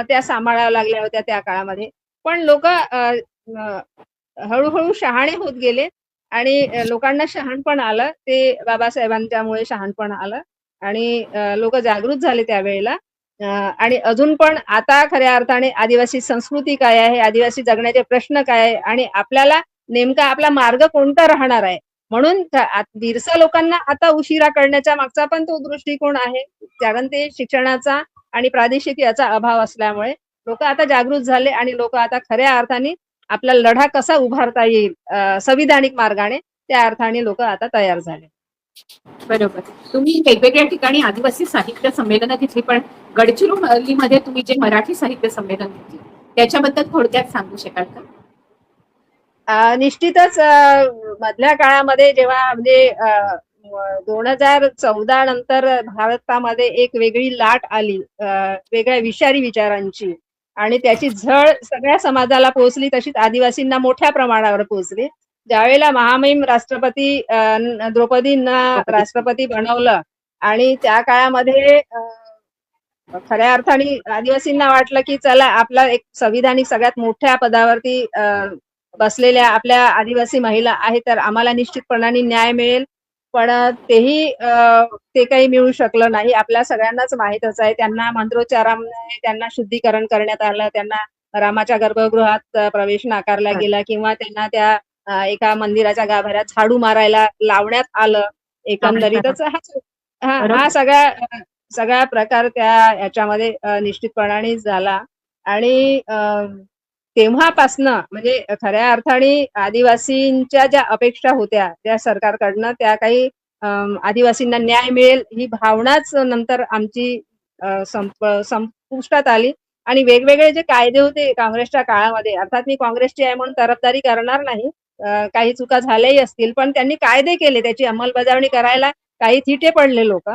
त्या सांभाळाव्या लागल्या होत्या त्या काळामध्ये. पण लोक हळूहळू शहाणे होत गेले आणि लोकांना शहाणपण आलं. ते बाबासाहेबांच्यामुळे शहाणपण आलं आणि लोक जागृत झाले त्यावेळेला. आणि अजून पण आता खऱ्या अर्थाने आदिवासी संस्कृती काय आहे, आदिवासी जगण्याचे प्रश्न काय आहे आणि आपल्याला नेमका आपला मार्ग कोणता राहणार आहे. म्हणून बिरसा लोकांना आता उशिरा कळण्याच्या मागचा पण तो दृष्टिकोन आहे, कारण ते शिक्षणाचा आणि प्रादेशिक याचा अभाव असल्यामुळे लोक आता जागृत झाले आणि लोक आता खऱ्या अर्थाने आपला लढा कसा उभारता येईल संविधानिक मार्गाने, त्या अर्थाने लोक आता तयार झाले. बरोबर. तुम्ही वेगवेगळ्या ठिकाणी आदिवासी साहित्य संमेलनं घेतली, पण गडचिरोलीमध्ये तुम्ही जे मराठी साहित्य संमेलन घेतले त्याच्याबद्दल थोडक्यात सांगू शकाल का? निश्चितच मधल्या काळामध्ये जेव्हा म्हणजे 2014 नंतर भारतामध्ये एक वेगळी लाट आली वेगळ्या विषारी विचारांची, आणि त्याची झळ सगळ्या समाजाला पोहोचली, तशीच आदिवासींना मोठ्या प्रमाणावर पोहोचली. ज्यावेळेला महामहिम राष्ट्रपती द्रौपदींना राष्ट्रपती बनवलं आणि त्या काळामध्ये खऱ्या अर्थाने आदिवासींना वाटलं की चला आपला एक संविधानिक सगळ्यात मोठ्या पदावरती बसलेल्या आपल्या आदिवासी महिला आहेत, तर आम्हाला निश्चितपणाने न्याय मिळेल. पण तेही ते काही मिळू शकलं नाही. आपल्या सगळ्यांनाच माहीतच आहे, त्यांना मंत्रोच्चाराने त्यांना शुद्धीकरण करण्यात आलं, त्यांना रामाच्या गर्भगृहात प्रवेश नाकारला गेला किंवा त्यांना त्या एका मंदिराच्या गाभाऱ्यात झाडू मारायला लावण्यात आलं. एकंदरीतच हा सगळा प्रकार त्या याच्यामध्ये निश्चितपणाने झाला. आणि तेव्हापासनं म्हणजे खऱ्या अर्थाने आदिवासींच्या ज्या अपेक्षा होत्या त्या सरकारकडनं त्या काही आदिवासींना न्याय मिळेल ही भावनाच नंतर आमची संपुष्टात आली. आणि वेगवेगळे जे कायदे होते काँग्रेसच्या काळामध्ये, अर्थात मी काँग्रेसची आहे म्हणून तरफदारी करणार नाही, काही चुका झाल्याही असतील, पण त्यांनी कायदे केले, त्याची अंमलबजावणी करायला काही थिटे पडले लोक.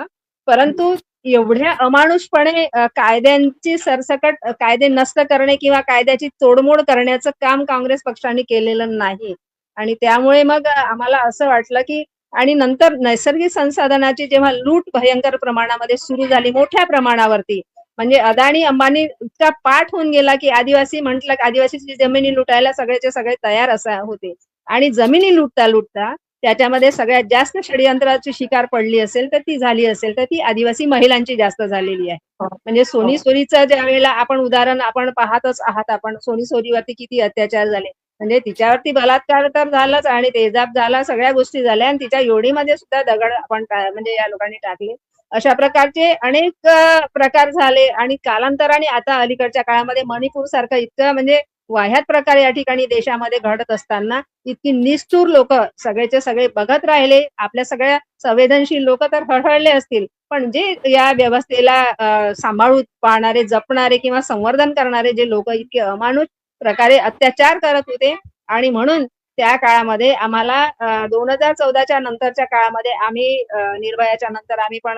परंतु एवढ्या अमानुषपणे कायद्यांची सरसकट कायदे नष्ट करणे किंवा कायद्याची तोडमोड करण्याचं काम काँग्रेस पक्षाने केलेलं नाही. आणि त्यामुळे मग आम्हाला असं वाटलं की आणि नंतर नैसर्गिक संसाधनाची जेव्हा लूट भयंकर प्रमाणामध्ये सुरू झाली मोठ्या प्रमाणावरती, म्हणजे अदानी अंबानी इतका पाठ होऊन गेला की आदिवासी म्हटलं की आदिवासीची जमिनी लुटायला सगळेचे सगळे तयार असा होते. आणि जमिनी लुटता लुटता त्याच्यामध्ये सगळ्यात जास्त षडयंत्राची शिकार पडली असेल तर ती झाली असेल तर ती आदिवासी महिलांची जास्त झालेली आहे. म्हणजे सोनी सोरीचं ज्या वेळेला आपण उदाहरण आपण पाहतच आहात, आपण सोनी सोरीवरती किती अत्याचार झाले, म्हणजे तिच्यावरती बलात्कार तर झालाच आणि तेजाब झाला, सगळ्या गोष्टी झाल्या आणि तिच्या योडीमध्ये सुद्धा दगड आपण म्हणजे या लोकांनी टाकले. अशा प्रकारचे अनेक प्रकार झाले. आणि कालांतराने आता अलीकडच्या काळामध्ये मणिपूर सारखं इतकं म्हणजे वाह्यात प्रकार या ठिकाणी देशामध्ये घडत असताना इतकी निष्ठुर लोक सगळेचे सगळे बघत राहिले. आपल्या सगळ्या संवेदनशील लोक तर हळहळले असतील, पण जे या व्यवस्थेला सांभाळून पाहणारे, जपणारे किंवा संवर्धन करणारे जे लोक इतके अमानुष प्रकारे अत्याचार करत होते. आणि म्हणून त्या काळामध्ये आम्हाला 2014च्या नंतरच्या काळामध्ये आम्ही निर्भयाच्या नंतर आम्ही पण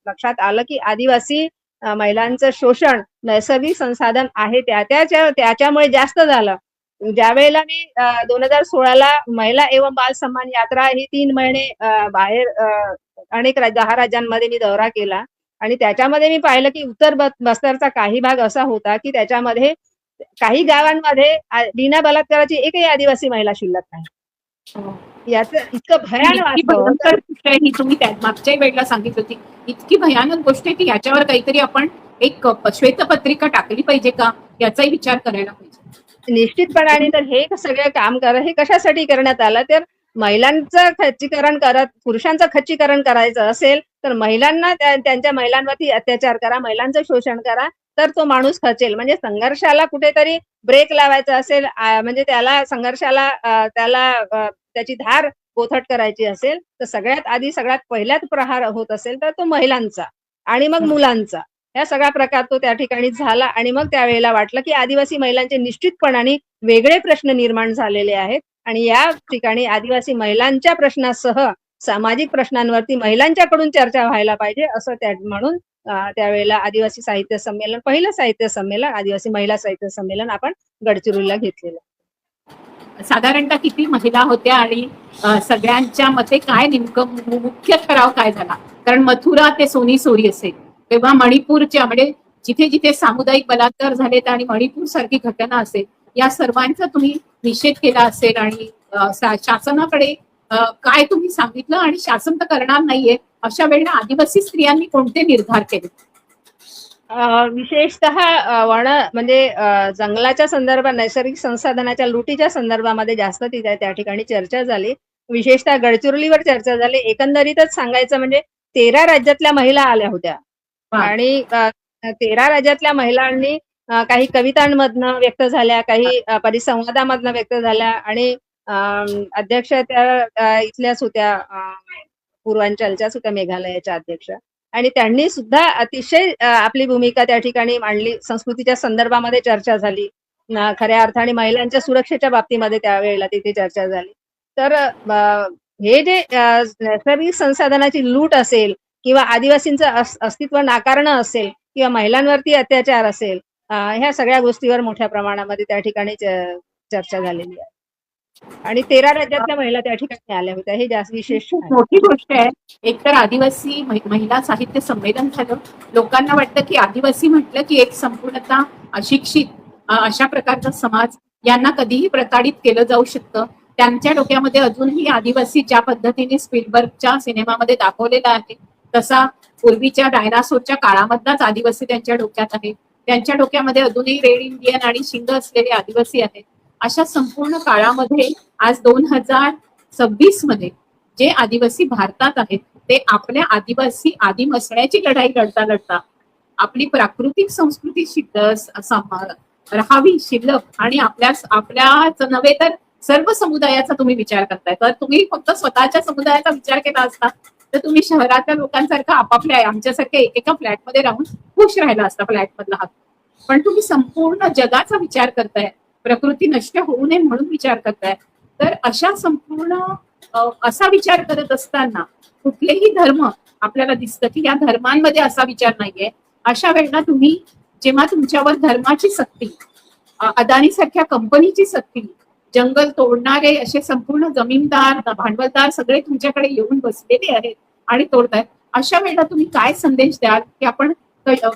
लक्षात आलं की आदिवासी महिलांचं शोषण नैसर्गिक संसाधन आहे त्याच्यामुळे जास्त झालं. ज्या वेळेला मी 2016ला महिला एवं बाल सन्मान यात्रा ही 3 महिने बाहेर अनेक 10 राज्यांमध्ये मी दौरा केला. आणि त्याच्यामध्ये मी पाहिलं की उत्तर बस्तरचा काही भाग असा होता की त्याच्यामध्ये काही गावांमध्ये बिना बलात्काराची एकही आदिवासी महिला शिल्लक नाही. याचं इतकं भयान वास्तव ही तुम्ही मागच्या वेळेला सांगितली होती, इतकी भयानक गोष्ट आहे की याच्यावर काहीतरी आपण एक श्वेतपत्रिका टाकली पाहिजे का, याचाही विचार करायला पाहिजे. निश्चितपणाने. तर हे सगळं काम हे कशासाठी करण्यात आलं, तर महिलांचं खच्चीकरण करत पुरुषांचं खच्चीकरण करायचं असेल तर महिलांना त्यांच्या महिलांवरती अत्याचार करा, महिलांचं शोषण करा, तर तो माणूस खचेल. म्हणजे संघर्षाला कुठेतरी ब्रेक लावायचा असेल, म्हणजे त्याला संघर्षाला त्याला त्याची धार बोथट करायची असेल तर सगळ्यात आधी सगळ्यात पहिल्याच प्रहार होत असेल तर तो महिलांचा आणि मग मुलांचा. या सगळ्या प्रकार तो त्या ठिकाणी झाला. आणि मग त्यावेळेला वाटलं की आदिवासी महिलांचे निश्चितपणाने वेगळे प्रश्न निर्माण झालेले आहेत आणि या ठिकाणी आदिवासी महिलांच्या प्रश्नासह सामाजिक प्रश्नांवरती महिलांच्याकडून चर्चा व्हायला पाहिजे असं म्हणून त्यावेळेला आदिवासी साहित्य संमेलन, पहिलं साहित्य संमेलन, आदिवासी महिला साहित्य संमेलन आपण गडचिरोलीला घेतलेलं. साधारणतः किती महिला होत्या आणि सगळ्यांच्या मते काय नेमकं मुख्य ठराव काय झाला? कारण मथुरा ते सोनी सोरी असेल तेव्हा मणिपूरच्या म्हणजे जिथे जिथे सामुदायिक बलात्कार झालेत आणि मणिपूर सारखी घटना असेल या सर्वांचा तुम्ही निषेध केला असेल आणि शासनाकडे काय तुम्ही सांगितलं आणि शासन तर करणार नाहीये अशा वेळेला आदिवासी स्त्रियांनी कोणते निर्धार केले? विशेषतः वन म्हणजे जंगलाच्या संदर्भात, नैसर्गिक संसाधनाच्या लुटीच्या संदर्भामध्ये जास्त त्या ठिकाणी चर्चा झाली. विशेषतः गडचिरोलीवर चर्चा झाली. एकंदरीतच सांगायचं म्हणजे 13 राज्यातल्या महिला आल्या होत्या आणि 13 राज्यातल्या महिलांनी काही कवितांमधनं व्यक्त झाल्या, काही परिसंवादामधनं व्यक्त झाल्या आणि अध्यक्ष त्या इथल्याच होत्या, पूर्वांचलच्याच होत्या, मेघालयाच्या अध्यक्ष. आणि त्यांनी सुद्धा अतिशय आपली भूमिका त्या ठिकाणी मांडली. संस्कृतीच्या संदर्भामध्ये चर्चा झाली, खऱ्या अर्थाने महिलांच्या सुरक्षेच्या बाबतीमध्ये त्यावेळेला तिथे चर्चा झाली. तर हे जे नैसर्गिक संसाधनाची लूट असेल किंवा आदिवासींचं अस्तित्व नाकारणं असेल किंवा महिलांवरती अत्याचार असेल, ह्या सगळ्या गोष्टीवर मोठ्या प्रमाणामध्ये त्या ठिकाणी चर्चा झालेली आहे. आणि 13 राज्यातल्या महिला त्या ठिकाणी आल्या होत्या. हे जास्त विशेष मोठी गोष्ट आहे. एकतर आदिवासी महिला साहित्य संमेलन झालं. लोकांना वाटतं की आदिवासी म्हटलं की एक संपूर्णतः अशिक्षित अशा प्रकारचा समाज, यांना कधीही प्रताडित केलं जाऊ शकतं. त्यांच्या डोक्यामध्ये अजूनही आदिवासी ज्या पद्धतीने स्पीलबर्गच्या सिनेमामध्ये दाखवलेला आहे तसा पूर्वीच्या डायनासोरच्या काळामधलाच आदिवासी त्यांच्या डोक्यात आहे. त्यांच्या डोक्यामध्ये अजूनही रेड इंडियन आणि शिंग असलेले आदिवासी आहेत. अशा संपूर्ण काळामध्ये आज 2026 मध्ये जे आदिवासी भारतात आहेत ते आपल्या आदिवासी आदिम असण्याची लढाई लढता लढता आपली प्राकृतिक संस्कृती राहावी शिल्लक आणि आपल्याच नव्हे तर सर्व समुदायाचा तुम्ही विचार करताय. तर तुम्ही फक्त स्वतःच्या समुदायाचा विचार केला असता तर तुम्ही शहरातल्या लोकांसारखं आपापल्या आमच्यासारख्या एकेका फ्लॅटमध्ये राहून खुश राहिला असता फ्लॅटमधला हा. पण तुम्ही संपूर्ण जगाचा विचार करताय, प्रकृती नष्ट होऊ नये म्हणून विचार करताय. तर अशा संपूर्ण असा विचार करत असताना कुठलेही धर्म आपल्याला दिसतं की या धर्मांमध्ये असा विचार नाहीये. अशा वेळेला तुम्ही जेव्हा तुमच्यावर धर्माची सक्ती, अदानी सारख्या कंपनीची सक्ती, जंगल तोडणारे असे संपूर्ण जमीनदार भांडवलदार सगळे तुमच्याकडे येऊन बसलेले आहेत आणि तोडतायत, अशा वेळेला तुम्ही काय संदेश द्याल की आपण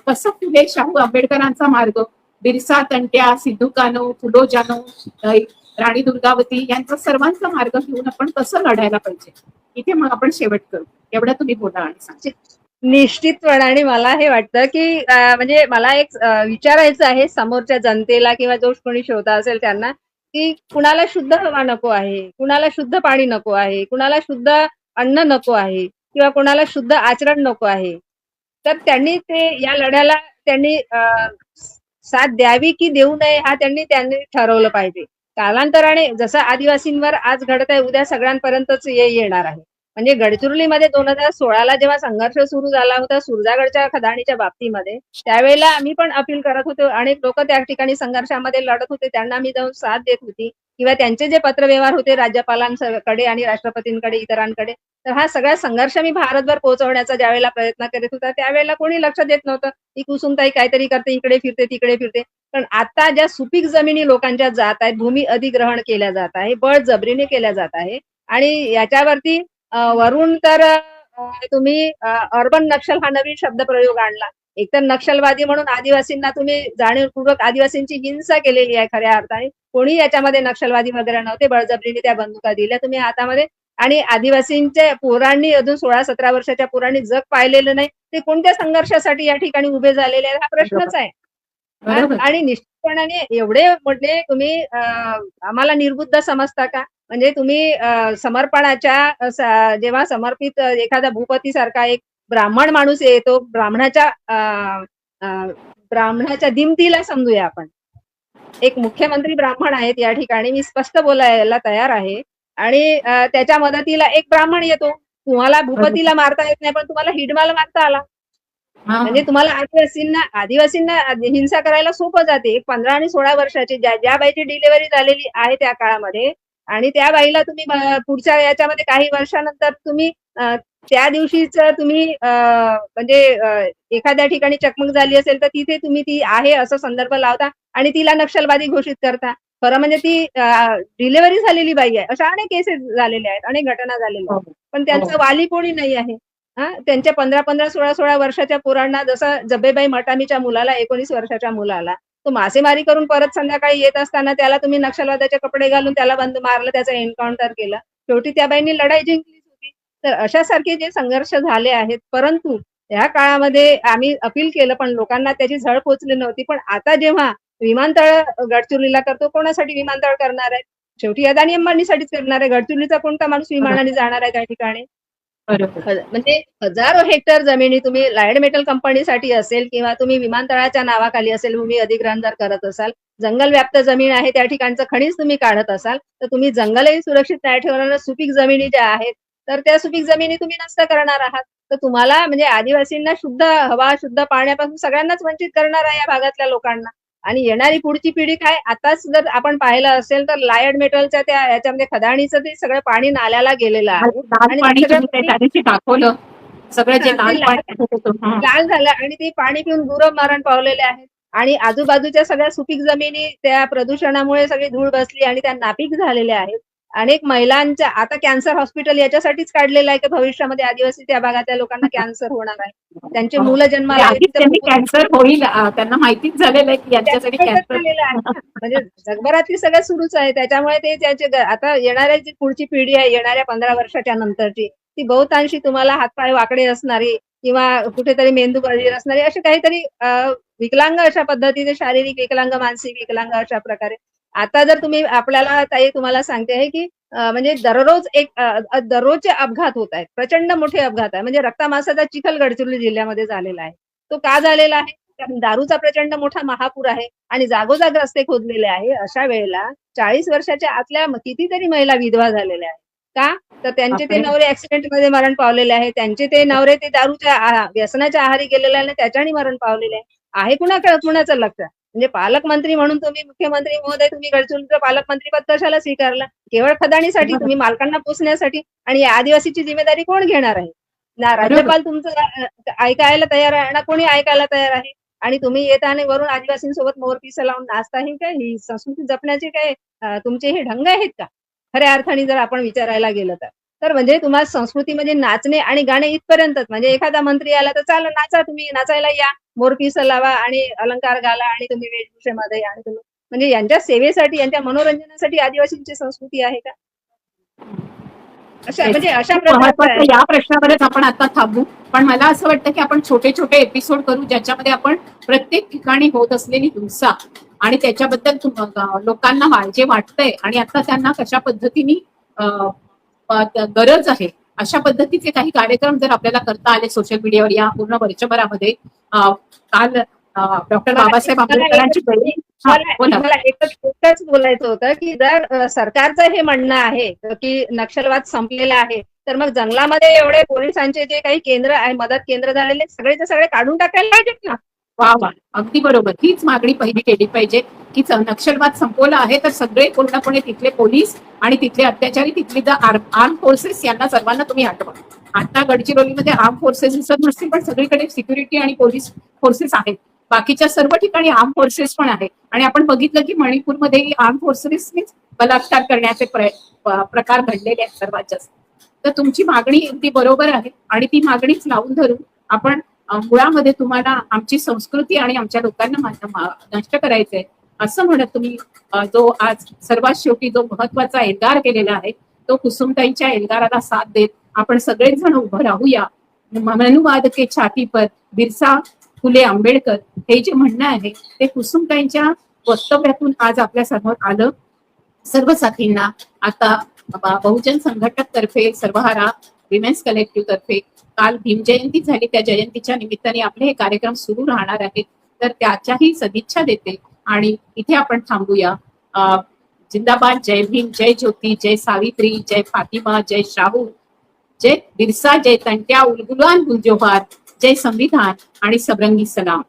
कसं फुले शाहू आंबेडकरांचा मार्ग, बिरसा तंट्या, सिद्धू कान्हो, फुलो जानो, राणी दुर्गावती यांचा सर्वांचा मार्ग घेऊन आपण कसं लढायला पाहिजे, इथे मग आपण शेवट करू. एवढं तुम्ही बोला आणि सांगा. निश्चितपणाने मला हे वाटतं की म्हणजे मला एक विचारायचं आहे समोरच्या जनतेला किंवा जो कोणी श्रोता असेल त्यांना, की कुणाला शुद्ध हवा नको आहे, कुणाला शुद्ध पाणी नको आहे, कुणाला शुद्ध अन्न नको आहे किंवा कुणाला शुद्ध आचरण नको आहे. तर त्यांनी ते या लढ्याला त्यांनी साथ द्यावी की देऊ नये हा त्यांनी ठरवलं पाहिजे. कालांतराने जसं आदिवासींवर आज घडत आहे उद्या सगळ्यांपर्यंतच येणार आहे. म्हणजे गडचिरोलीमध्ये 2016ला जेव्हा संघर्ष सुरू झाला होता सुरजागडच्या खदाणीच्या बाबतीमध्ये, त्यावेळेला आम्ही पण अपील करत होतो. अनेक लोक त्या ठिकाणी संघर्षामध्ये लढत होते, त्यांना मी जाऊन साथ देत होती किंवा त्यांचे जे पत्रव्यवहार होते राज्यपालांकडे आणि राष्ट्रपतींकडे इतरांकडे, तर हा सगळा संघर्ष मी भारतभर पोहोचवण्याचा ज्यावेळेला प्रयत्न करत होता त्यावेळेला कोणी लक्ष देत नव्हतं. ही कुसुमताई काहीतरी करते, इकडे फिरते तिकडे फिरते. पण आता ज्या सुपीक जमिनी लोकांच्या जात आहेत, भूमी अधिग्रहण केल्या जात आहे, बळजबरीने केल्या जात आहे आणि याच्यावरती वरून तर तुम्ही अर्बन नक्षल हा नवीन शब्द प्रयोग आणला. एकतर नक्षलवादी म्हणून आदिवासींना तुम्ही जाणीवपूर्वक आदिवासींची हिंसा केलेली आहे खऱ्या अर्थाने. कोणी याच्यामध्ये नक्षलवादी वगैरे नव्हते, बळजबरीने त्या बंदुका दिल्या तुम्ही हातामध्ये. आणि आदिवासींच्या पोरांनी अजून 16-17 वर्षाच्या पोरांनी जग पाहिलेलं नाही, ते कोणत्या संघर्षासाठी या ठिकाणी उभे झालेले आहेत हा प्रश्नच आहे. आणि निश्चितपणाने एवढे म्हटले तुम्ही आम्हाला निर्बुद्ध समजता का? म्हणजे तुम्ही समर्पणाच्या जेव्हा समर्पित एखादा भूपती सारखा एक ब्राह्मण माणूस येतो, ब्राह्मणाच्या दिमतीला समजूया आपण. एक मुख्यमंत्री ब्राह्मण आहेत या ठिकाणी, मी स्पष्ट बोलायला तयार आहे. आणि त्याच्या मदतीला एक ब्राह्मण येतो. तुम्हाला भूपतीला मारता येत नाही पण तुम्हाला हिडमाला मारता आला. म्हणजे तुम्हाला आदिवासींना हिंसा करायला सोपं जाते. 15 आणि 16 वर्षाची ज्या बाईची डिलिव्हरी झालेली आहे त्या काळामध्ये आणि त्या बाईला तुम्ही पुढच्या याच्यामध्ये काही वर्षानंतर तुम्ही त्या दिवशीच तुम्ही म्हणजे एखाद्या ठिकाणी चकमक झाली असेल तर तिथे तुम्ही ती आहे असं संदर्भ लावता आणि तिला नक्षलवादी घोषित करता. खरं म्हणजे ती डिलिव्हरी झालेली बाई आहे. अशा अनेक केसेस झालेल्या आहेत, अनेक घटना झालेल्या आहेत. पण त्यांचा वाली कोणी नाही आहे. त्यांच्या 15-15, 16-16 वर्षाच्या पोरांना, जसं जब्बेबाई मटामीच्या मुलाला 19 वर्षाच्या मुलाला तो मासेमारी करून परत संध्याकाळी येत असताना त्याला तुम्ही नक्षलवादाचे कपडे घालून त्याला मारलं, त्याचं एन्काउंटर केलं. शेवटी त्या बाईंनी लढाई जिंकलीच होती. तर अशासारखे जे संघर्ष झाले आहेत, परंतु या काळामध्ये आम्ही अपील केलं पण लोकांना त्याची झळ पोचली नव्हती. पण आता जेव्हा विमानतळ गडचिरोलीला करतो, कोणासाठी विमानतळ करणार आहे? शेवटी अदानी अंबानीसाठीच करणार आहे. गडचिरोलीचा कोणता माणूस विमानाने जाणार आहे त्या ठिकाणी? म्हणजे हजारो हेक्टर जमिनी तुम्ही लायड मेटल कंपनीसाठी असेल किंवा तुम्ही विमानतळाच्या नावाखाली असेल भूमी अधिग्रहण जर करत असाल, जंगल व्याप्त जमीन आहे त्या ठिकाणचं खनिज तुम्ही काढत असाल तर तुम्ही जंगलही सुरक्षित नाही ठेवणार. सुपीक जमिनी ज्या आहेत तर त्या सुपीक जमिनी तुम्ही नष्ट करणार आहात. तर तुम्हाला म्हणजे आदिवासींना शुद्ध हवा, शुद्ध पाण्यापासून सगळ्यांनाच वंचित करणार आहे या भागातल्या लोकांना. आणि येणारी पुढची पिढी काय, आताच जर आपण पाहिलं असेल तर लायड मेटलच्या त्या याच्यामध्ये खदाणीचं ते सगळं पाणी नाल्याला गेलेलं आहे आणि दाखवलं सगळं जे लाल झालं आणि ते पाणी पिऊन गुरं मरण पावलेले आहेत. आणि आजूबाजूच्या सगळ्या सुपीक जमिनी त्या प्रदूषणामुळे सगळी धूळ बसली आणि त्या नापीक झालेल्या आहेत. अनेक महिलांच्या आता कॅन्सर हॉस्पिटल याच्यासाठीच काढलेलं आहे की भविष्यामध्ये आदिवासी त्या भागातल्या लोकांना कॅन्सर होणार आहे. त्यांचे मुलं जन्माला कॅन्सर होईल त्यांना माहितीच झालेलं आहे की यांच्यासाठी कॅन्सर म्हणजे जगभरातली सगळं सुरूच आहे. त्याच्यामुळे ते त्याचे आता येणाऱ्या जी पुढची पिढी आहे, येणाऱ्या 15 वर्षाच्या नंतरची, ती बहुतांशी तुम्हाला हातपाय वाकडे असणारी किंवा कुठेतरी मेंदू बळीर असणारी असे काहीतरी विकलांग अशा पद्धतीने, शारीरिक विकलांग, मानसिक विकलांग अशा प्रकारे. आता जर तुम्ही आपल्याला ताई तुम्हाला सांगते आहे की म्हणजे दररोजचे अपघात होत आहेत, प्रचंड मोठे अपघात आहे. म्हणजे रक्तामासाचा चिखल गडचिरोली जिल्ह्यामध्ये झालेला आहे. तो का झालेला आहे? कारण दारूचा प्रचंड मोठा महापूर आहे आणि जागोजाग रस्ते खोदलेले आहे. अशा वेळेला 40 वर्षाच्या आतल्या कितीतरी महिला विधवा झालेल्या आहेत. का? तर त्यांचे ते बापरे. नवरे ऍक्सिडेंटमध्ये मरण पावलेले आहेत. त्यांचे ते नवरे ते दारूच्या व्यसनाच्या आहारी गेलेले आणि त्याच्याने मरण पावलेले आहे. आहे कुणाचं लक्ष? म्हणजे पालकमंत्री म्हणून तुम्ही मुख्यमंत्री महोदय तुम्ही गडचिरोलीचं पालकमंत्री पद कशाला स्वीकारलं? केवळ खदाणीसाठी, तुम्ही मालकांना पोचण्यासाठी. आणि या आदिवासीची जिम्मेदारी कोण घेणार आहे? ना बरोबर. राज्यपाल तुमचं ऐकायला तयार आहे ना कोणी ऐकायला तयार आहे. आणि तुम्ही येताना वरून आदिवासींसोबत मोरपिसं लावून नाचताही काय? ही संस्कृती जपण्याचे काय तुमचे हे ढंग आहेत का? खऱ्या अर्थाने जर आपण विचारायला गेलं तर म्हणजे तुम्हाला संस्कृती म्हणजे नाचणे आणि गाणे इथपर्यंतच. म्हणजे एखादा मंत्री आला तर चाल नाचा, तुम्ही नाचायला या, मोरपिसं लावा आणि अलंकार घाला आणि तुम्ही वेशभूषेमध्ये आणि तुम्ही म्हणजे यांच्या सेवेसाठी यांच्या मनोरंजनासाठी आदिवासींची संस्कृती आहे का? म्हणजे अशा खूप प्रकारचं महत्वाचं आहे. या प्रश्नावरच आपण आता थांबू. पण मला असं वाटतं की आपण छोटे छोटे एपिसोड करू ज्याच्यामध्ये आपण प्रत्येक ठिकाणी होत असलेली हिंसा आणि त्याच्याबद्दल लोकांना जे वाटतंय आणि आता त्यांना कशा पद्धतीने गरज आहे अशा पद्धतीचे काही कार्यक्रम जर आपल्याला करता आले सोशल मीडियावर या पूर्ण वर्षभरामध्ये. काल डॉक्टर बाबासाहेब आंबेडकरांची मला एकच बोलायचं होतं की जर सरकारचं हे म्हणणं आहे की नक्षलवाद संपलेला आहे तर मग जंगलामध्ये एवढे पोलिसांचे जे काही केंद्र आहे, मदत केंद्र झालेले सगळेचे सगळे काढून टाकायला पाहिजेत ना. वा वा, अगदी बरोबर. हीच मागणी पहिली केली पाहिजे की नक्षलवाद संपवला आहे तर सगळे पूर्णपणे तिथले पोलीस आणि तिथले अत्याचारी, तिथली आर्म फोर्सेस यांना सर्वांना तुम्ही हटवा. आता गडचिरोलीमध्ये आर्म फोर्सेस दिसत नसतील पण सगळीकडे सिक्युरिटी आणि पोलीस फोर्सेस आहेत. बाकीच्या सर्व ठिकाणी आर्म फोर्सेस पण आहे. आणि आपण बघितलं की मणिपूरमध्ये आर्म फोर्सेसनीच बलात्कार करण्याचे प्रकार घडलेले आहेत सर्वात जास्त. तर तुमची मागणी अगदी बरोबर आहे आणि ती मागणीच लावून धरून आपण मुळामध्ये तुम्हाला आमची संस्कृती आणि आमच्या लोकांना नष्ट करायचंय असं म्हणत तुम्ही जो आज सर्वात शेवटी जो महत्वाचा एल्गार केलेला आहे तो कुसुमताईंच्या एल्गाराला साथ देत आपण सगळेच जण उभं राहूया. मनुवाद के छाती पर बिरसा फुले आंबेडकर हे जे म्हणणं आहे ते कुसुमताईंच्या वक्तव्यातून आज आपल्या समोर आलं. सर्व साथींना आता बहुजन संघटक तर्फे, सर्वहारा विमेन्स कलेक्टिव्ह तर्फे काल भीम जयंती झाली, त्या जयंतीच्या निमित्ताने आपले हे कार्यक्रम सुरू राहणार आहेत तर त्याच्याही सदिच्छा देते आणि इथे आपण थांबूया. जिंदाबाद, जय भीम, जय ज्योती, जय सावित्री, जय फातिमा, जय शाहू, जय बिरसा, जय तंट्या, उलगुलान गुलजोहार, जय संविधान आणि सबरंगी सलाम.